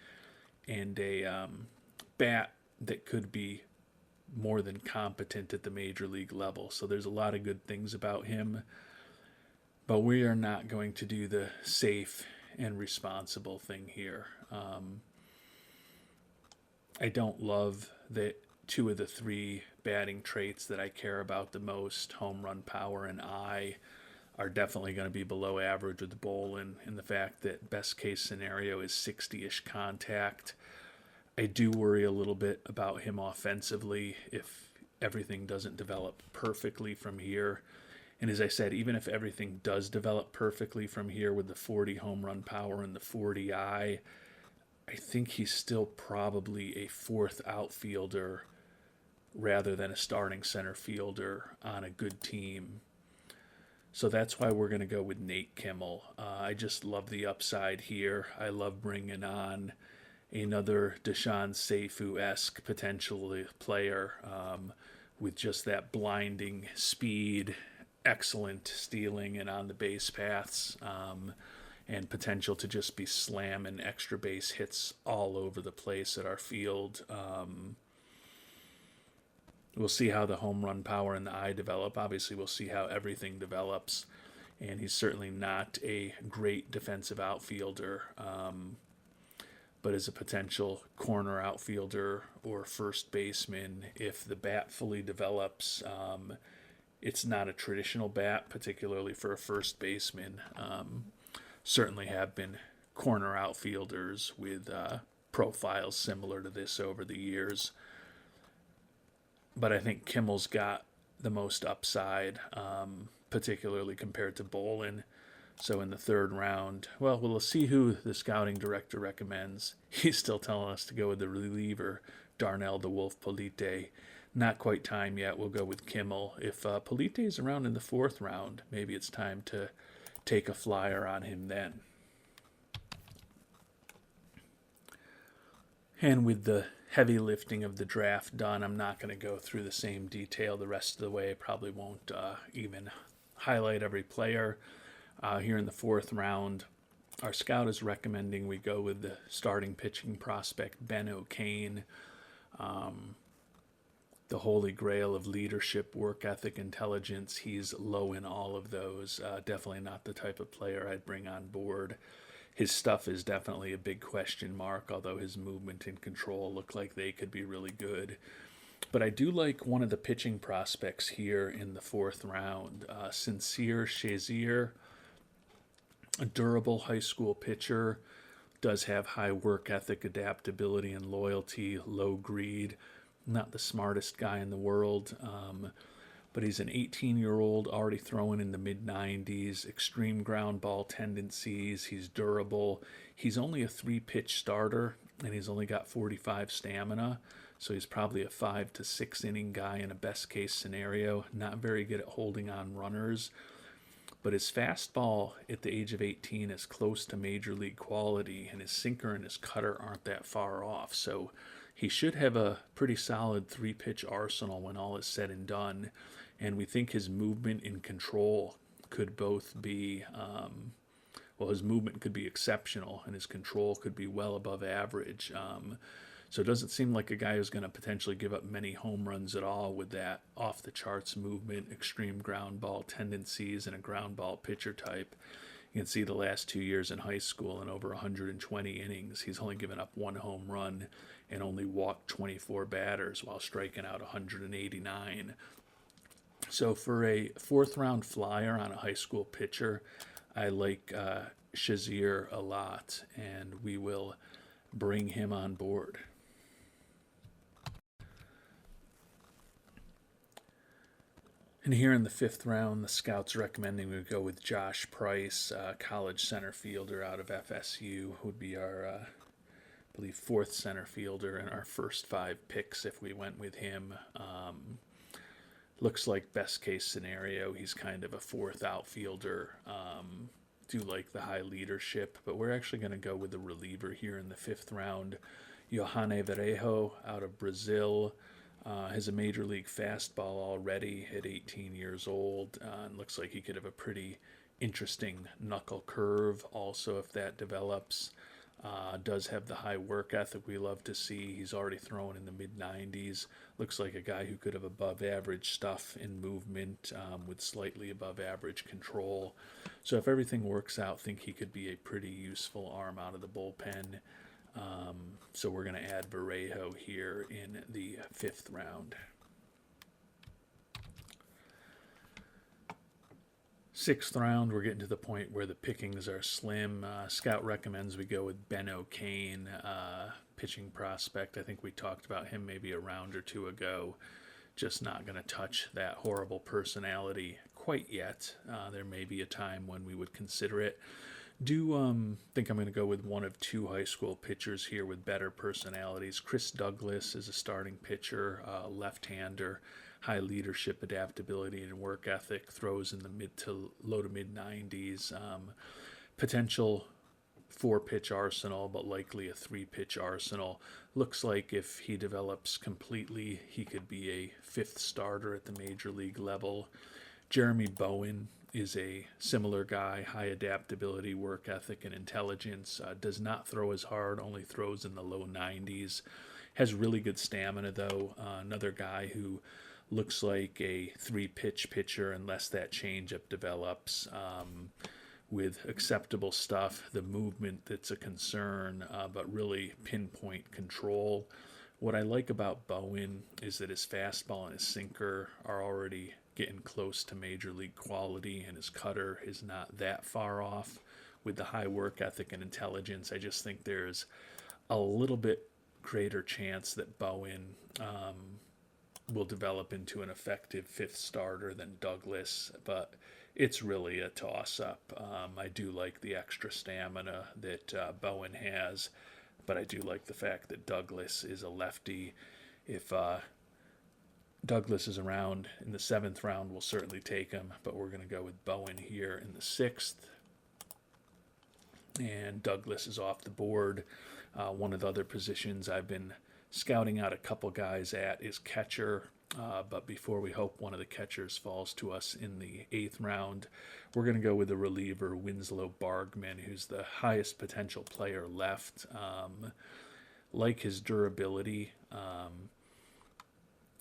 and a bat that could be more than competent at the major league level. So there's a lot of good things about him, but we are not going to do the safe and responsible thing here. I don't love that two of the three batting traits that I care about the most, home run power and eye, are definitely going to be below average with Bolin, and the fact that best case scenario is 60-ish contact. I do worry a little bit about him offensively if everything doesn't develop perfectly from here. And as I said, even if everything does develop perfectly from here with the 40 home run power and the 40 eye, I think he's still probably a fourth outfielder rather than a starting center fielder on a good team. So that's why we're going to go with Nate Kimmel. I just love the upside here. I love bringing on another Deshaun Seifu-esque potential player with just that blinding speed, excellent stealing and on the base paths, and potential to just be slamming extra base hits all over the place at our field. We'll see how the home run power and the eye develop. Obviously, we'll see how everything develops. And he's certainly not a great defensive outfielder, but as a potential corner outfielder or first baseman, if the bat fully develops, it's not a traditional bat, particularly for a first baseman. Certainly have been corner outfielders with profiles similar to this over the years. But I think Kimmel's got the most upside, particularly compared to Bolin. So in the third round, well, we'll see who the scouting director recommends. He's still telling us to go with the reliever, Darnell the Wolf Polite. Not quite time yet. We'll go with Kimmel. If Polite is around in the fourth round, maybe it's time to take a flyer on him then. And with the heavy lifting of the draft done, I'm not going to go through the same detail the rest of the way. I probably won't even highlight every player. Here in the fourth round, our scout is recommending we go with the starting pitching prospect, Ben O'Kane. The holy grail of leadership, work ethic, intelligence. He's low in all of those. Definitely not the type of player I'd bring on board. His stuff is definitely a big question mark, although his movement and control look like they could be really good. But I do like one of the pitching prospects here in the fourth round, Sincere Shazier, a durable high school pitcher, does have high work ethic, adaptability, and loyalty, low greed. Not the smartest guy in the world, but he's an 18-year-old already throwing in the mid-90s, extreme ground ball tendencies. He's durable. He's only a 3-pitch starter, and he's only got 45 stamina, so he's probably a 5 to 6 inning guy in a best-case scenario. Not very good at holding on runners, but his fastball at the age of 18 is close to major league quality, and his sinker and his cutter aren't that far off, so He should have a pretty solid three-pitch arsenal when all is said and done, and we think his movement and control could both be his movement could be exceptional, and his control could be well above average. So it doesn't seem like a guy who's going to potentially give up many home runs at all with that off-the-charts movement, extreme ground ball tendencies, and a ground ball pitcher type. You can see the last 2 years in high school, in over 120 innings, he's only given up one home run and only walked 24 batters while striking out 189. So for a fourth-round flyer on a high school pitcher, I like Shazier a lot, and we will bring him on board. And here in the fifth round, the scouts recommending we go with Josh Price, college center fielder out of FSU, would be our, I believe, fourth center fielder in our first 5 picks if we went with him. Looks like best case scenario, he's kind of a fourth outfielder. Do like the high leadership, but we're actually going to go with the reliever here in the fifth round. Yohane Varejo out of Brazil. Has a major league fastball already at 18 years old, and looks like he could have a pretty interesting knuckle curve also if that develops. Does have the high work ethic we love to see. He's already thrown in the mid-90s. Looks like a guy who could have above average stuff in movement with slightly above average control. So if everything works out, I think he could be a pretty useful arm out of the bullpen. So we're going to add Varejo here in the fifth round. Sixth round, we're getting to the point where the pickings are slim. Scout recommends we go with Ben O'Kane, pitching prospect. I think we talked about him maybe a round or two ago. Just not going to touch that horrible personality quite yet. There may be a time when we would consider it. Do think I'm going to go with one of 2 high school pitchers here with better personalities. Chris Douglas is a starting pitcher, left-hander, high leadership, adaptability, and work ethic, throws in the mid to low to mid 90s. Potential 4-pitch arsenal, but likely a 3-pitch arsenal. Looks like if he develops completely, he could be a 5th starter at the major league level. Jeremy Bowen is a similar guy, high adaptability, work ethic, and intelligence. Does not throw as hard, only throws in the low 90s. Has really good stamina, though. Another guy who looks like a 3-pitch pitcher unless that changeup develops. With acceptable stuff, the movement that's a concern, but really pinpoint control. What I like about Bowen is that his fastball and his sinker are already getting close to major league quality, and his cutter is not that far off. With the high work ethic and intelligence, I just think there's a little bit greater chance that Bowen will develop into an effective 5th starter than Douglas, but it's really a toss-up. I do like the extra stamina that Bowen has, but I do like the fact that Douglas is a lefty. If Douglas is around in the 7th round, we'll certainly take him, but we're going to go with Bowen here in the 6th. And Douglas is off the board. One of the other positions I've been scouting out a couple guys at is catcher. But before we hope one of the catchers falls to us in the 8th round, we're going to go with the reliever, Winslow Bargman, who's the highest potential player left. Like his durability,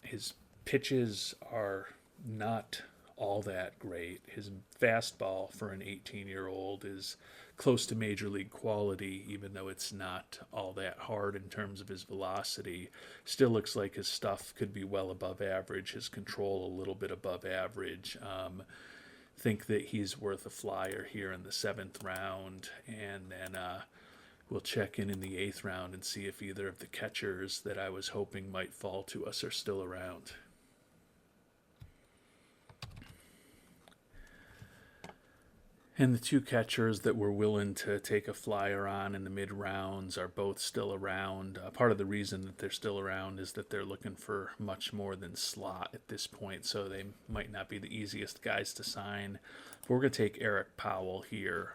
his pitches are not all that great. His fastball for an 18-year-old is close to major league quality, even though it's not all that hard in terms of his velocity. Still looks like his stuff could be well above average, his control a little bit above average. Think that he's worth a flyer here in the 7th round, and then we'll check in the 8th round and see if either of the catchers that I was hoping might fall to us are still around. And the 2 catchers that we're willing to take a flyer on in the mid-rounds are both still around. Part of the reason that they're still around is that they're looking for much more than slot at this point, so they might not be the easiest guys to sign. But we're going to take Eric Powell here.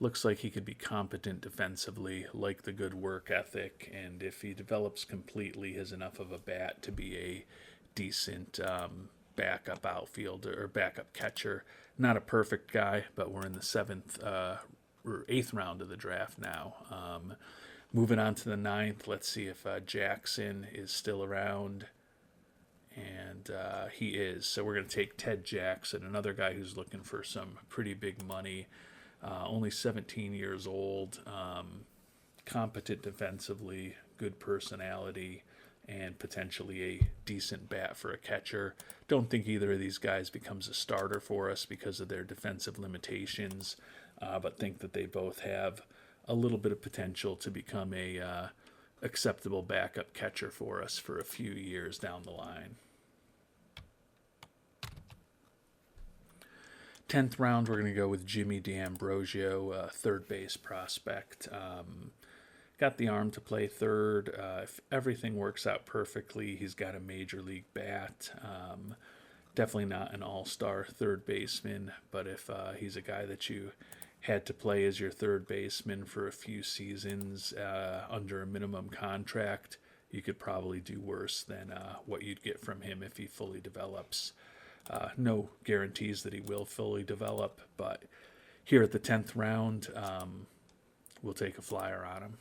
looks like he could be competent defensively, like the good work ethic, and if he develops completely, has enough of a bat to be a decent backup outfielder or backup catcher. Not a perfect guy, but we're in the seventh or eighth round of the draft now. Moving on to the ninth, let's see if Jackson is still around. And he is. So we're going to take Ted Jackson, another guy who's looking for some pretty big money. Only 17 years old, competent defensively, good personality, and potentially a decent bat for a catcher. Don't think either of these guys becomes a starter for us because of their defensive limitations, but think that they both have a little bit of potential to become a acceptable backup catcher for us for a few years down the line. 10th round, we're going to go with Jimmy D'Ambrosio, third base prospect. Got the arm to play third. If everything works out perfectly, he's got a major league bat. Definitely not an all-star third baseman, but if he's a guy that you had to play as your third baseman for a few seasons under a minimum contract, you could probably do worse than what you'd get from him if he fully develops. No guarantees that he will fully develop, but here at the 10th round, we'll take a flyer on him.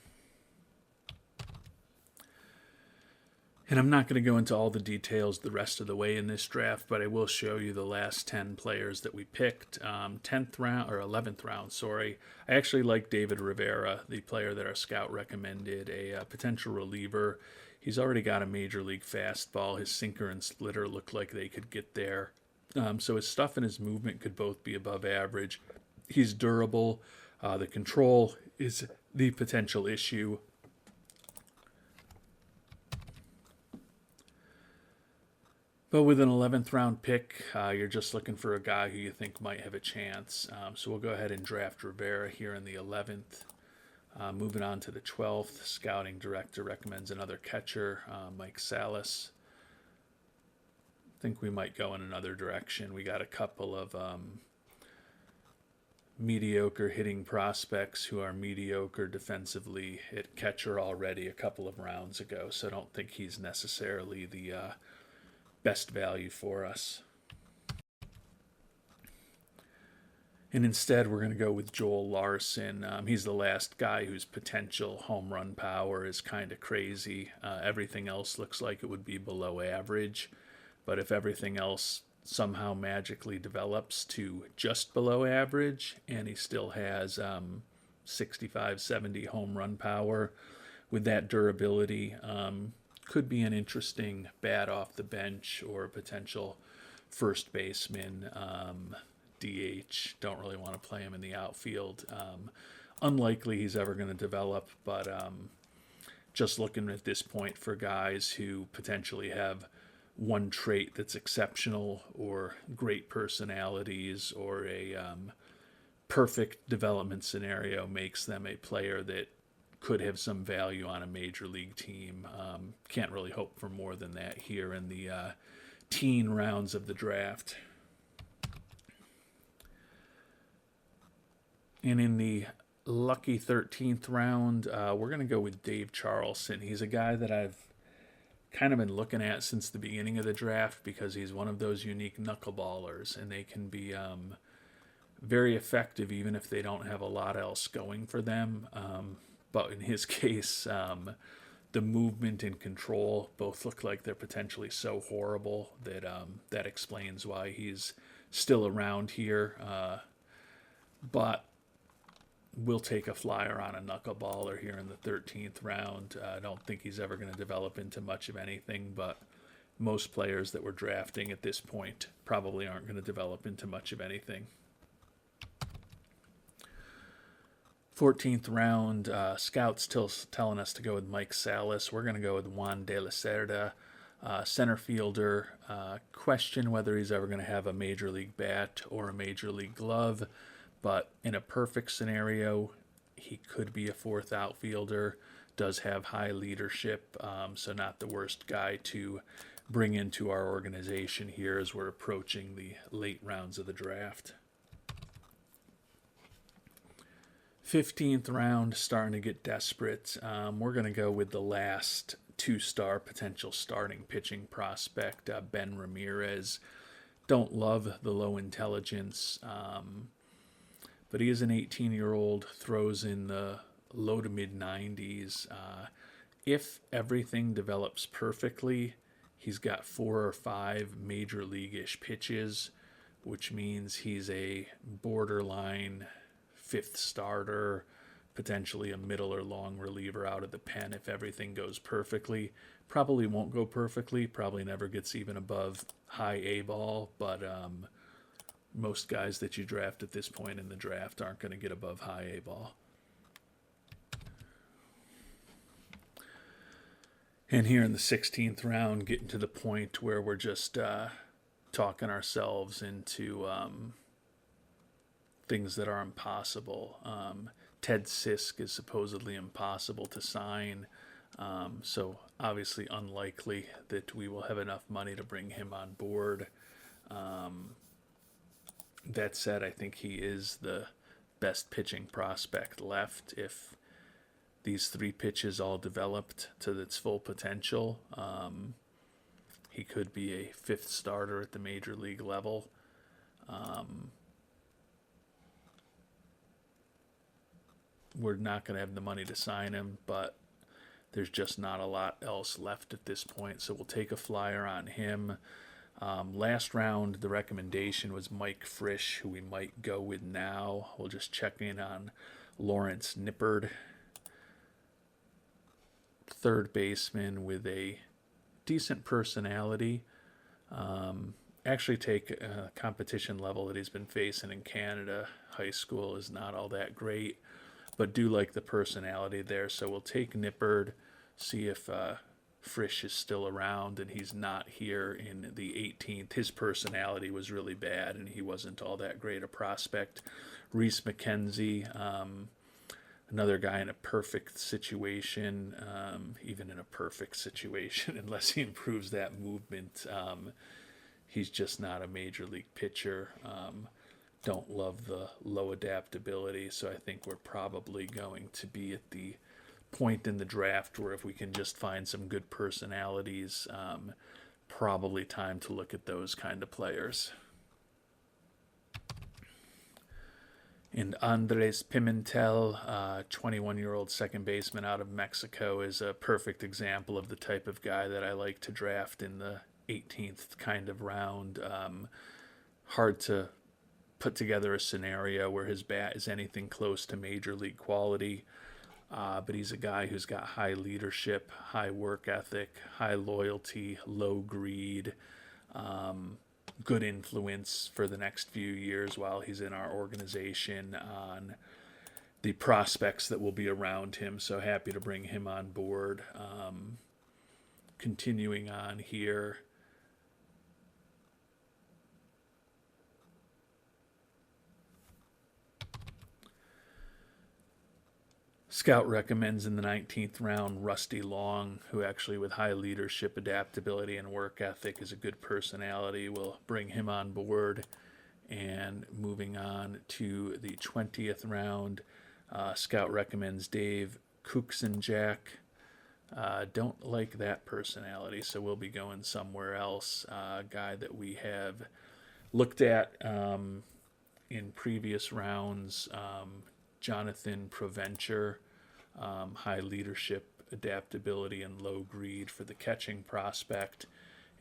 And I'm not going to go into all the details the rest of the way in this draft, but I will show you the last 10 players that we picked. 10th round, or 11th round, sorry. I actually like David Rivera, the player that our scout recommended, a potential reliever. He's already got a major league fastball. His sinker and splitter look like they could get there. So his stuff and his movement could both be above average. He's durable. The control is the potential issue. But with an 11th round pick, you're just looking for a guy who you think might have a chance. So we'll go ahead and draft Rivera here in the 11th. Moving on to the 12th, scouting director recommends another catcher, Mike Salas. I think we might go in another direction. We got a couple of mediocre hitting prospects who are mediocre defensively at catcher already a couple of rounds ago, so I don't think he's necessarily the best value for us. And instead, we're going to go with Joel Larson. He's the last guy whose potential home run power is kind of crazy. Everything else looks like it would be below average. But if everything else somehow magically develops to just below average, and he still has 65, 70 home run power with that durability, could be an interesting bat off the bench or a potential first baseman. DH, don't really want to play him in the outfield. Unlikely he's ever going to develop, but just looking at this point for guys who potentially have one trait that's exceptional or great personalities or a perfect development scenario makes them a player that could have some value on a major league team. Can't really hope for more than that here in the teen rounds of the draft. And in the lucky 13th round, we're going to go with Dave Charleston. He's a guy that I've kind of been looking at since the beginning of the draft because he's one of those unique knuckleballers, and they can be very effective even if they don't have a lot else going for them. But in his case, the movement and control both look like they're potentially so horrible that that explains why he's still around here. But we'll take a flyer on a knuckleballer here in the 13th round. I don't think he's ever going to develop into much of anything, but most players that we're drafting at this point probably aren't going to develop into much of anything. 14th round, scouts still telling us to go with Mike Salas. We're going to go with Juan De La Cerda, center fielder. Question whether he's ever going to have a major league bat or a major league glove, but in a perfect scenario, he could be a fourth outfielder, does have high leadership, so not the worst guy to bring into our organization here as we're approaching the late rounds of the draft. 15th round, starting to get desperate. We're going to go with the last two-star potential starting pitching prospect, Ben Ramirez. Don't love the low intelligence, but he is an 18-year-old, throws in the low to mid 90s. If everything develops perfectly, he's got 4 or 5 major league-ish pitches, which means he's a borderline 5th starter, potentially a middle or long reliever out of the pen if everything goes perfectly. Probably won't go perfectly, probably never gets even above high A ball, but most guys that you draft at this point in the draft aren't going to get above high A ball. And here in the 16th round, getting to the point where we're just talking ourselves into things that are impossible. Ted Sisk is supposedly impossible to sign, so obviously unlikely that we will have enough money to bring him on board. That said, I think he is the best pitching prospect left if these 3 pitches all developed to its full potential. He could be a 5th starter at the major league level. We're not going to have the money to sign him, but there's just not a lot else left at this point, so we'll take a flyer on him. Last round, the recommendation was Mike Frisch, who we might go with now. We'll just check in on Lawrence Nippard, third baseman with a decent personality. Actually take a competition level that he's been facing in Canada. High school is not all that great, but do like the personality there. So we'll take Nippard, see if Frisch is still around, and he's not here in the 18th. His personality was really bad, and he wasn't all that great a prospect. Reese McKenzie, another guy in a perfect situation, even in a perfect situation, unless he improves that movement. He's just not a major league pitcher. Don't love the low adaptability, so I think we're probably going to be at the point in the draft where if we can just find some good personalities, probably time to look at those kind of players. And Andres Pimentel, 21-year-old second baseman out of Mexico, is a perfect example of the type of guy that I like to draft in the 18th kind of round. Hard to put together a scenario where his bat is anything close to major league quality, but he's a guy who's got high leadership, high work ethic, high loyalty, low greed, good influence for the next few years while he's in our organization on the prospects that will be around him. So happy to bring him on board. Continuing on here. Scout recommends in the 19th round Rusty Long, who actually with high leadership, adaptability, and work ethic is a good personality. We'll bring him on board. And moving on to the 20th round, Scout recommends Dave Kuxenjak. Don't like that personality, so we'll be going somewhere else. A guy that we have looked at in previous rounds, Jonathan Provencher, high leadership, adaptability, and low greed for the catching prospect.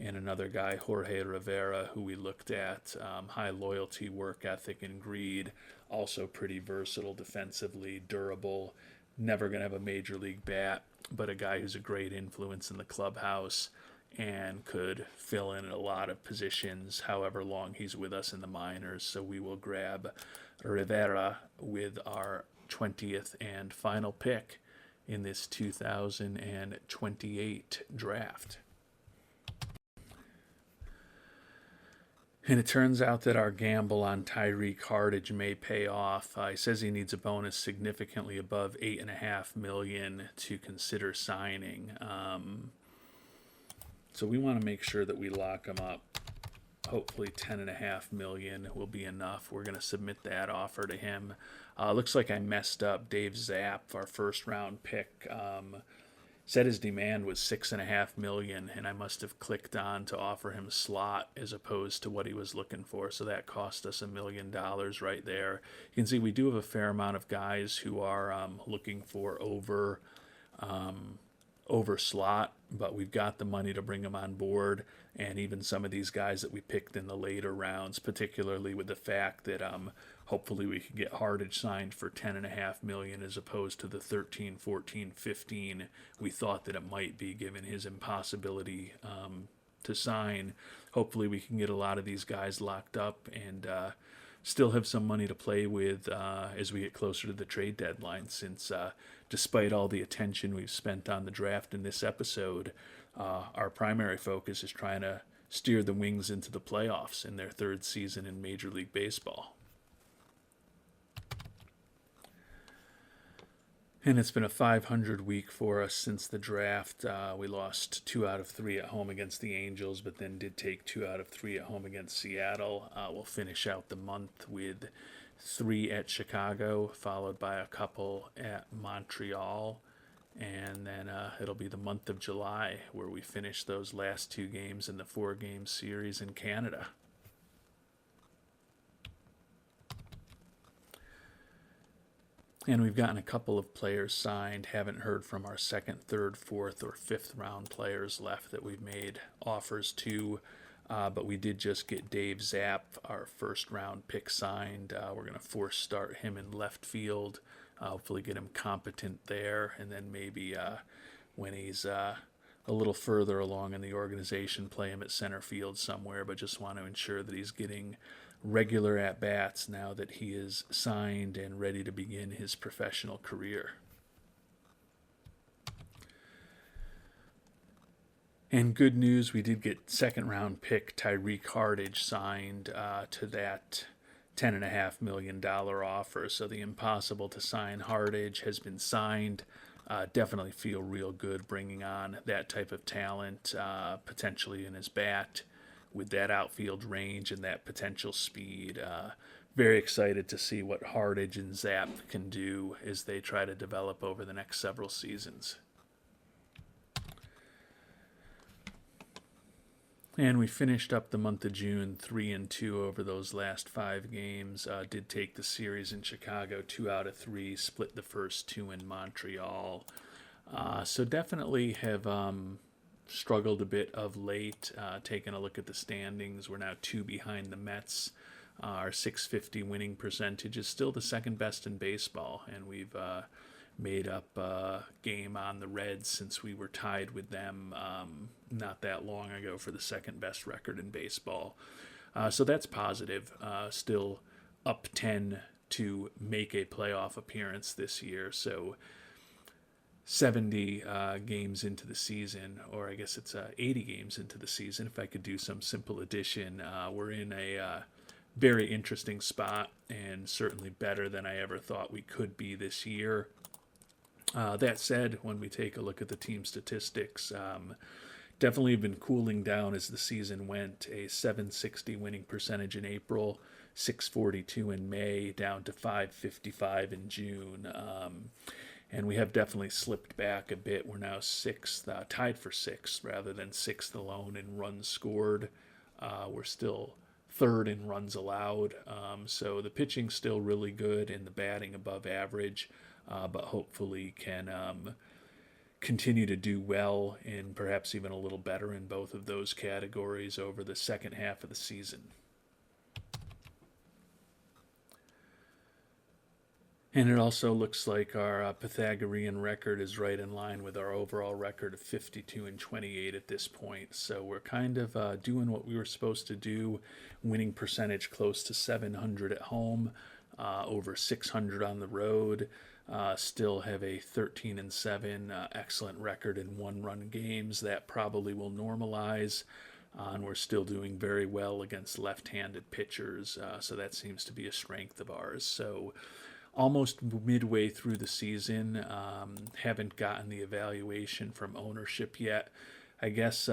And another guy, Jorge Rivera, who we looked at, high loyalty, work ethic, and greed. Also pretty versatile defensively, durable, never going to have a major league bat, but a guy who's a great influence in the clubhouse and could fill in a lot of positions however long he's with us in the minors. So we will grab Rivera with our 20th and final pick in this 2028 draft. And it turns out that our gamble on Tyreek Hardage may pay off. He says he needs a bonus significantly above $8.5 million to consider signing. So we want to make sure that we lock him up hopefully 10.5 million will be enough. We're going to submit that offer to him. Looks like I messed up. Dave Zapp, our first round pick, said his demand was 6.5 million, and I must have clicked on to offer him a slot as opposed to what he was looking for. So that cost us $1 million right there. You can see we do have a fair amount of guys who are looking for over slot, but we've got the money to bring them on board. And even some of these guys that we picked in the later rounds, particularly with the fact that hopefully we can get Hardage signed for 10.5 million as opposed to the 13, 14, 15 we thought that it might be, given his impossibility to sign. Hopefully we can get a lot of these guys locked up and still have some money to play with as we get closer to the trade deadline, since despite all the attention we've spent on the draft in this episode, our primary focus is trying to steer the Wings into the playoffs in their third season in Major League Baseball. And it's been a 500 week for us since the draft. We lost 2 out of 3 at home against the Angels, but then did take 2 out of 3 at home against Seattle. We'll finish out the month with 3 at Chicago, followed by a couple at Montreal. And then it'll be the month of July where we finish those last 2 games in the 4-game series in Canada. And we've gotten a couple of players signed. Haven't heard from our 2nd, 3rd, 4th, or 5th round players left that we've made offers to. But we did just get Dave Zapp, our 1st round pick, signed. We're going to force start him in left field. Hopefully get him competent there. And then maybe when he's a little further along in the organization, play him at center field somewhere. But just want to ensure that he's getting regular at-bats now that he is signed and ready to begin his professional career. And good news, we did get 2nd round pick Tyreek Hardage signed to that $10.5 million offer. So the impossible to sign Hardage has been signed. Definitely feel real good bringing on that type of talent, potentially in his bat, with that outfield range and that potential speed. Very excited to see what Hardage and Zapp can do as they try to develop over the next several seasons. And we finished up the month of June 3-2 over those last 5 games. Did take the series in Chicago 2 out of 3, split the first 2 in Montreal. So definitely have struggled a bit of late. Taking a look at the standings, we're now 2 behind the Mets. Our .650 winning percentage is still the 2nd best in baseball, and we've made up a game on the Reds since we were tied with them not that long ago for the 2nd best record in baseball. So that's positive. Still up 10 to make a playoff appearance this year. So 70 games into the season, or I guess it's 80 games into the season, if I could do some simple addition. We're in a very interesting spot, and certainly better than I ever thought we could be this year. That said, when we take a look at the team statistics, definitely been cooling down as the season went. A .760 winning percentage in April, .642 in May, down to .555 in June. And we have definitely slipped back a bit. We're now 6th, tied for 6th rather than 6th alone in runs scored. We're still 3rd in runs allowed. So the pitching's still really good and the batting above average, but hopefully can continue to do well and perhaps even a little better in both of those categories over the second half of the season. And it also looks like our Pythagorean record is right in line with our overall record of 52-28 at this point. So we're kind of doing what we were supposed to do, winning percentage close to 700 at home, over 600 on the road. Still have a 13-7 excellent record in one-run games. That probably will normalize. And we're still doing very well against left-handed pitchers. So that seems to be a strength of ours. So almost midway through the season, haven't gotten the evaluation from ownership yet. I guess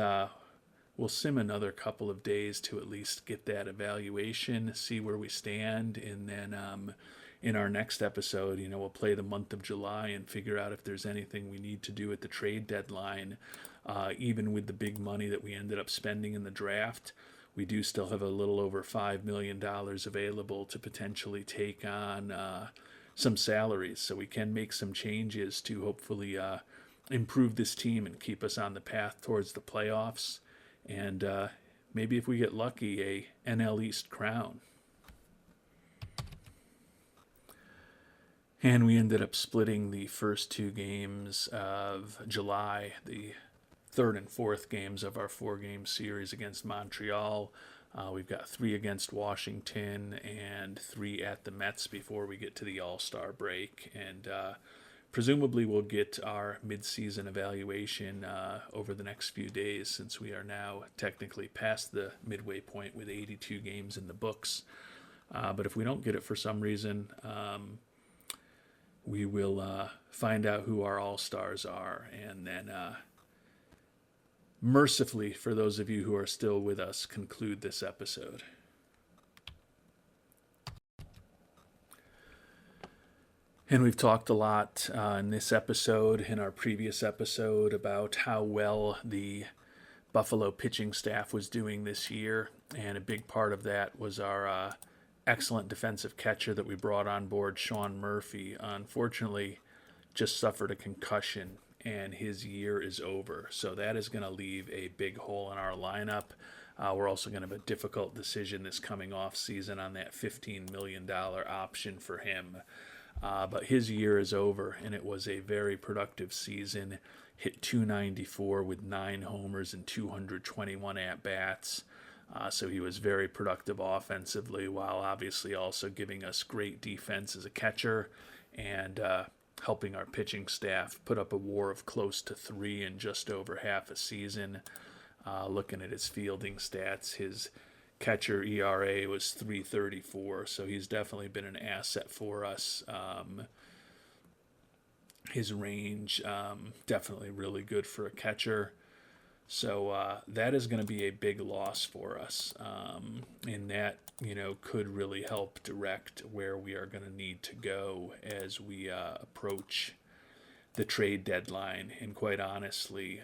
we'll sim another couple of days to at least get that evaluation, see where we stand, and then in our next episode, we'll play the month of July and figure out if there's anything we need to do at the trade deadline. Even with the big money that we ended up spending in the draft, we do still have a little over $5 million available to potentially take on some salaries, so we can make some changes to hopefully improve this team and keep us on the path towards the playoffs. And maybe if we get lucky, a NL East crown. And we ended up splitting the first two games of July, the third and fourth games of our 4-game series against Montreal. We've got 3 against Washington and 3 at the Mets before we get to the All-Star break. And presumably we'll get our mid-season evaluation over the next few days, since we are now technically past the midway point with 82 games in the books. But if we don't get it for some reason, we will find out who our all-stars are, and then mercifully, for those of you who are still with us, conclude this episode. And we've talked a lot in this episode, in our previous episode, about how well the Buffalo pitching staff was doing this year, and a big part of that was our excellent defensive catcher that we brought on board, Sean Murphy. Unfortunately, just suffered a concussion, and his year is over. So that is going to leave a big hole in our lineup. We're also going to have a difficult decision this coming off season on that $15 million option for him. But his year is over, and it was a very productive season. Hit .294 with 9 homers and 221 at-bats. So he was very productive offensively, while obviously also giving us great defense as a catcher, and helping our pitching staff put up a WAR of close to 3 in just over half a season. Looking at his fielding stats, his catcher ERA was 3.34, so he's definitely been an asset for us. His range, definitely really good for a catcher. So that is going to be a big loss for us, and that, could really help direct where we are going to need to go as we approach the trade deadline. And quite honestly,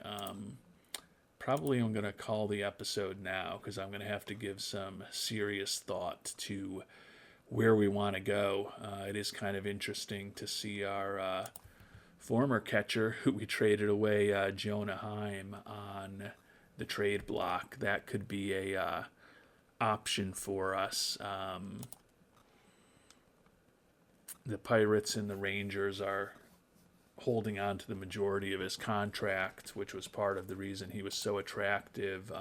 probably I'm going to call the episode now, because I'm going to have to give some serious thought to where we want to go. It is kind of interesting to see our former catcher, who we traded away, Jonah Heim, on the trade block. That could be a option for us. The Pirates and the Rangers are holding on to the majority of his contract, which was part of the reason he was so attractive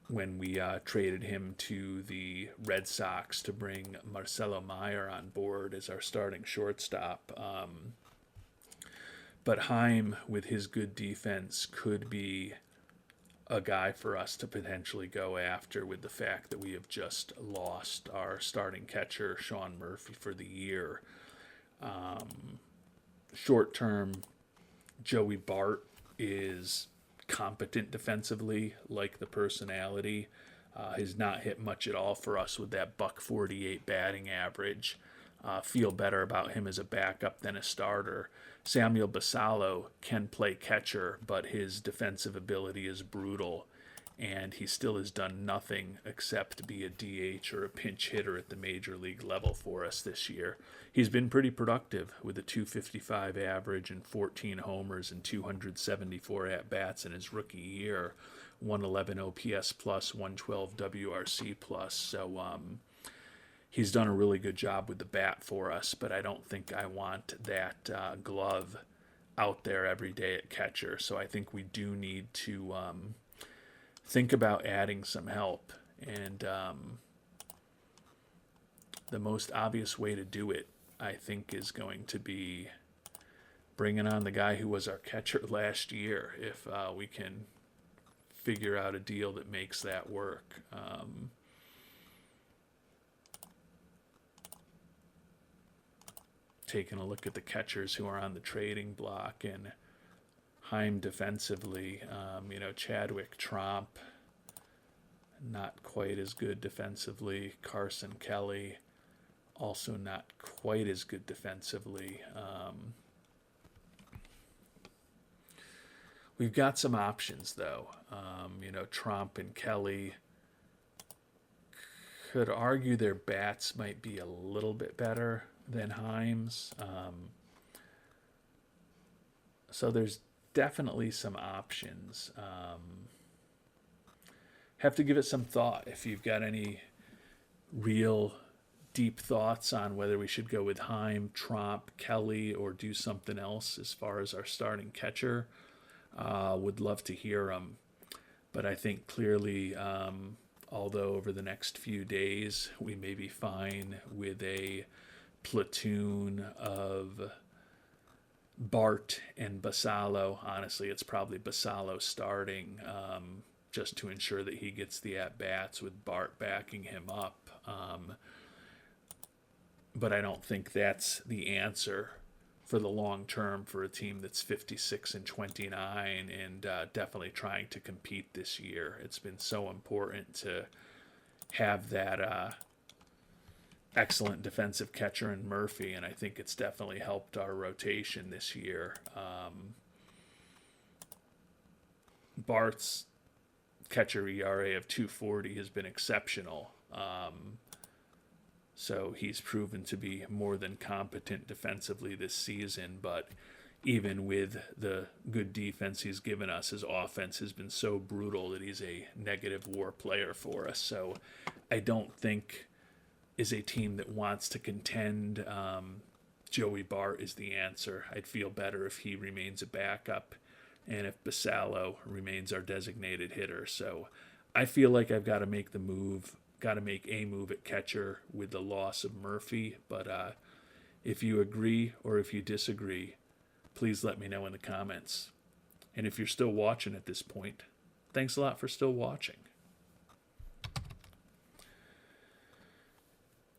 when we traded him to the Red Sox to bring Marcelo Meyer on board as our starting shortstop. But Heim, with his good defense, could be a guy for us to potentially go after, with the fact that we have just lost our starting catcher, Sean Murphy, for the year. Short term, Joey Bart is competent defensively, like the personality. Has not hit much at all for us with that .148 batting average. Feel better about him as a backup than a starter. Samuel Basallo can play catcher, but his defensive ability is brutal, and he still has done nothing except be a DH or a pinch hitter at the major league level for us this year. He's been pretty productive with a .255 average and 14 homers and 274 at-bats in his rookie year, 111 OPS plus, 112 WRC plus. So he's done a really good job with the bat for us, but I don't think I want that glove out there every day at catcher. So I think we do need to think about adding some help, and the most obvious way to do it, I think, is going to be bringing on the guy who was our catcher last year, if we can figure out a deal that makes that work. Taking a look at the catchers who are on the trading block, and Heim defensively, Chadwick, Tromp, not quite as good defensively. Carson Kelly, also not quite as good defensively. We've got some options, though. Tromp and Kelly, could argue their bats might be a little bit better than Heim's. So there's definitely some options. Have to give it some thought. If you've got any real deep thoughts on whether we should go with Heim, Tromp, Kelly, or do something else as far as our starting catcher, would love to hear them. But I think clearly, although over the next few days we may be fine with a platoon of Bart and Basallo. Honestly, it's probably Basallo starting, just to ensure that he gets the at-bats with Bart backing him up. But I don't think that's the answer for the long term for a team that's 56-29 and definitely trying to compete this year. It's been so important to have that excellent defensive catcher in Murphy, and I think it's definitely helped our rotation this year. Bart's catcher ERA of 2.40 has been exceptional. So he's proven to be more than competent defensively this season, but even with the good defense he's given us, his offense has been so brutal that he's a negative WAR player for us. So I don't think is a team that wants to contend, Joey Bart is the answer. I'd feel better if he remains a backup and if Basallo remains our designated hitter. So I feel like I've got to make the move, got to make a move at catcher with the loss of Murphy. But if you agree or if you disagree, please let me know in the comments. And if you're still watching at this point, thanks a lot for still watching.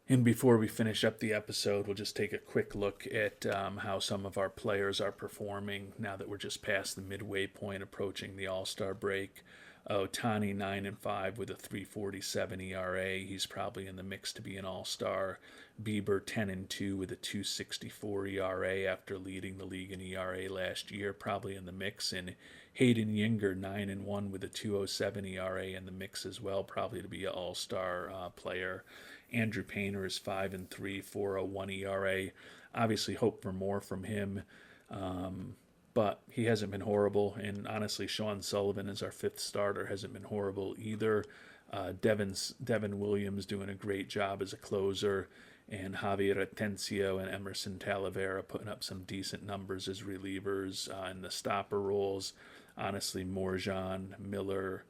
And before we finish up the episode, we'll just take a quick look at how some of our players are performing now that we're just past the midway point, approaching the All-Star break. Ohtani 9-5 with a 3.47 ERA. He's probably in the mix to be an All-Star. Bieber 10-2 with a 2.64 ERA after leading the league in ERA last year, probably in the mix. And Hayden Yinger 9-1 with a 2.07 ERA in the mix as well, probably to be an All-Star player. Andrew Painter is 5-3, 4.01 ERA. Obviously, hope for more from him, but he hasn't been horrible. And honestly, Sean Sullivan as our fifth starter hasn't been horrible either. Devin Williams doing a great job as a closer, and Javier Atencio and Emerson Talavera putting up some decent numbers as relievers in the stopper roles. Honestly, Morjan, Miller,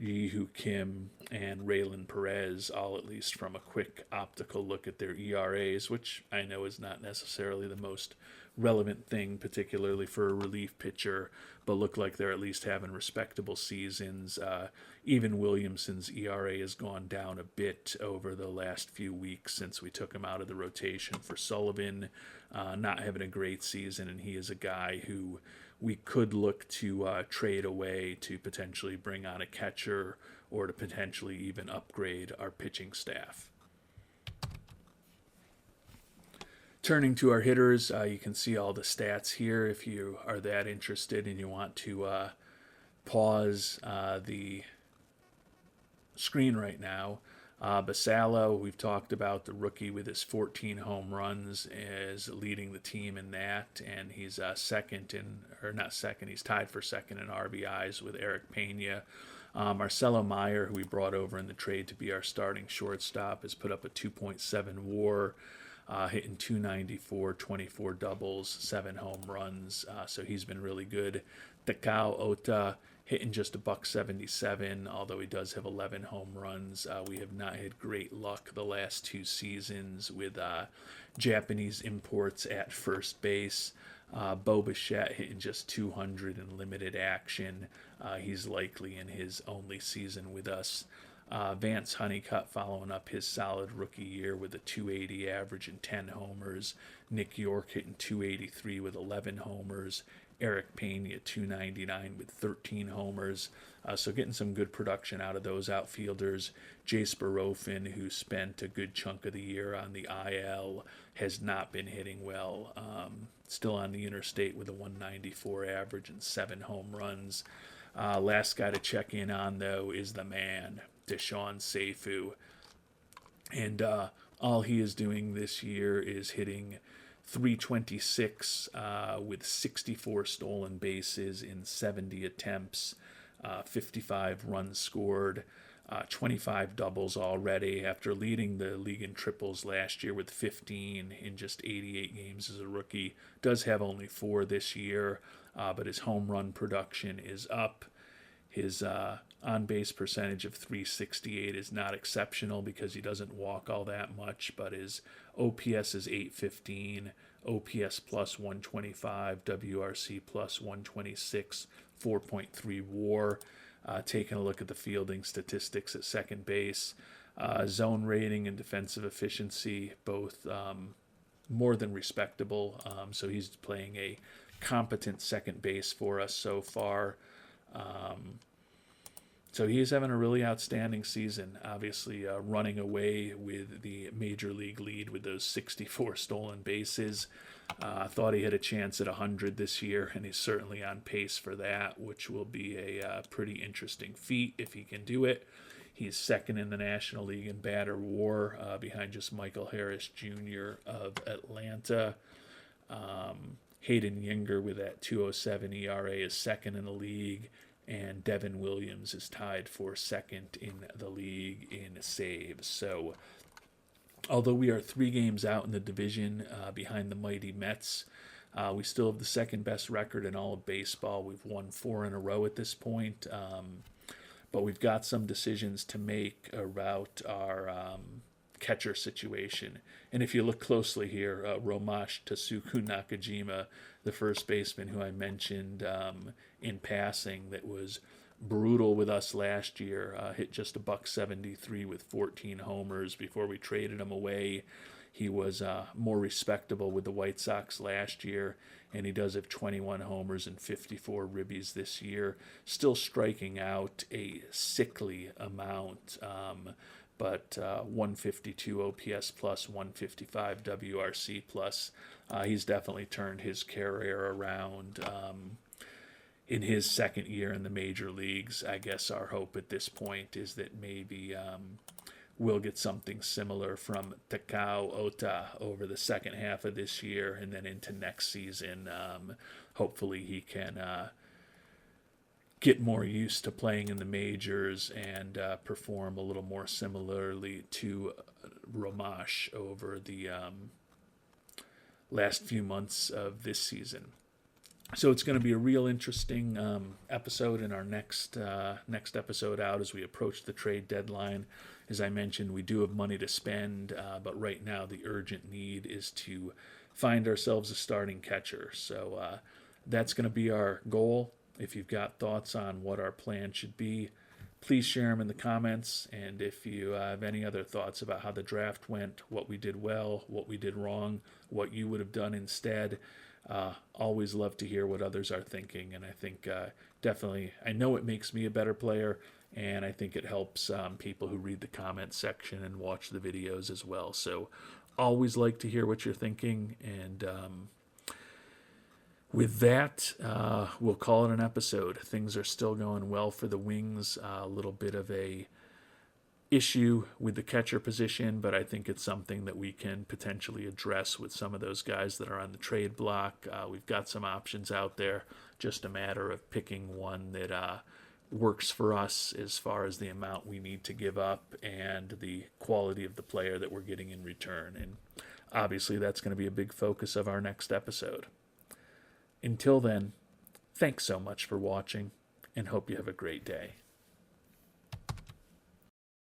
Yi-Hoo Kim, and Raylan Perez, all at least from a quick optical look at their ERAs, which I know is not necessarily the most relevant thing, particularly for a relief pitcher, but look like they're at least having respectable seasons. Even Williamson's ERA has gone down a bit over the last few weeks since we took him out of the rotation for Sullivan, not having a great season, and he is a guy who we could look to trade away to potentially bring on a catcher or to potentially even upgrade our pitching staff. Turning to our hitters, you can see all the stats here if you are that interested and you want to pause the screen right now. Basallo, we've talked about the rookie with his 14 home runs, is leading the team in that, and he's he's tied for second in RBIs with Eric Pena. Marcelo Meyer, who we brought over in the trade to be our starting shortstop, has put up a 2.7 WAR, hitting 294, 24 doubles, 7 home runs, so he's been really good. Takao Ota hitting just a $177, although he does have 11 home runs. We have not had great luck the last 2 seasons with Japanese imports at first base. Bo Bichette hitting just 200 in limited action. He's likely in his only season with us. Vance Honeycutt following up his solid rookie year with a 280 average and 10 homers. Nick York hitting 283 with 11 homers. Eric Pena, 299 with 13 homers. So getting some good production out of those outfielders. Jace Barofin, who spent a good chunk of the year on the IL, has not been hitting well. Still on the interstate with a 194 average and 7 home runs. Last guy to check in on, though, is the man, Deshaun Seifu. And all he is doing this year is hitting .326 with 64 stolen bases in 70 attempts, 55 runs scored, 25 doubles already after leading the league in triples last year with 15 in just 88 games as a rookie. Does have only 4 this year, but his home run production is up. His on-base percentage of .368 is not exceptional because he doesn't walk all that much, but his OPS is .815, OPS plus 125, WRC plus 126, 4.3 WAR. Taking a look at the fielding statistics at second base, zone rating and defensive efficiency, both more than respectable. So he's playing a competent second base for us so far. So he's having a really outstanding season, obviously running away with the major league lead with those 64 stolen bases. Thought he had a chance at 100 this year, and he's certainly on pace for that, which will be a pretty interesting feat if he can do it. He's second in the National League in batter WAR, behind just Michael Harris Jr. of Atlanta. Hayden Yinger with that 2.07 ERA is second in the league, and Devin Williams is tied for second in the league in saves. So although we are 3 games out in the division behind the mighty Mets, we still have the second best record in all of baseball. We've won 4 in a row at this point, but we've got some decisions to make about our catcher situation. And if you look closely here, Romash Tasuku Nakajima, the first baseman who I mentioned in passing that was brutal with us last year, hit just a .173 with 14 homers before we traded him away. He was more respectable with the White Sox last year, and he does have 21 homers and 54 ribbies this year. Still striking out a sickly amount, but 152 OPS plus, 155 WRC plus. He's definitely turned his career around in his second year in the major leagues. I guess our hope at this point is that maybe we'll get something similar from Takao Ota over the second half of this year and then into next season. Hopefully he can get more used to playing in the majors and perform a little more similarly to Romash over the last few months of this season. So it's going to be a real interesting episode in our next episode out as we approach the trade deadline. As I mentioned, we do have money to spend, but right now the urgent need is to find ourselves a starting catcher. So that's going to be our goal. If you've got thoughts on what our plan should be, please share them in the comments. And if you have any other thoughts about how the draft went, what we did well, what we did wrong, what you would have done instead, always love to hear what others are thinking. And I think definitely, I know it makes me a better player, and I think it helps people who read the comment section and watch the videos as well. So always like to hear what you're thinking. And with that, we'll call it an episode. Things are still going well for the Wings. A little bit of a issue with the catcher position, but I think it's something that we can potentially address with some of those guys that are on the trade block. We've got some options out there, just a matter of picking one that works for us as far as the amount we need to give up and the quality of the player that we're getting in return. And obviously that's going to be a big focus of our next episode. Until then, thanks so much for watching, and hope you have a great day.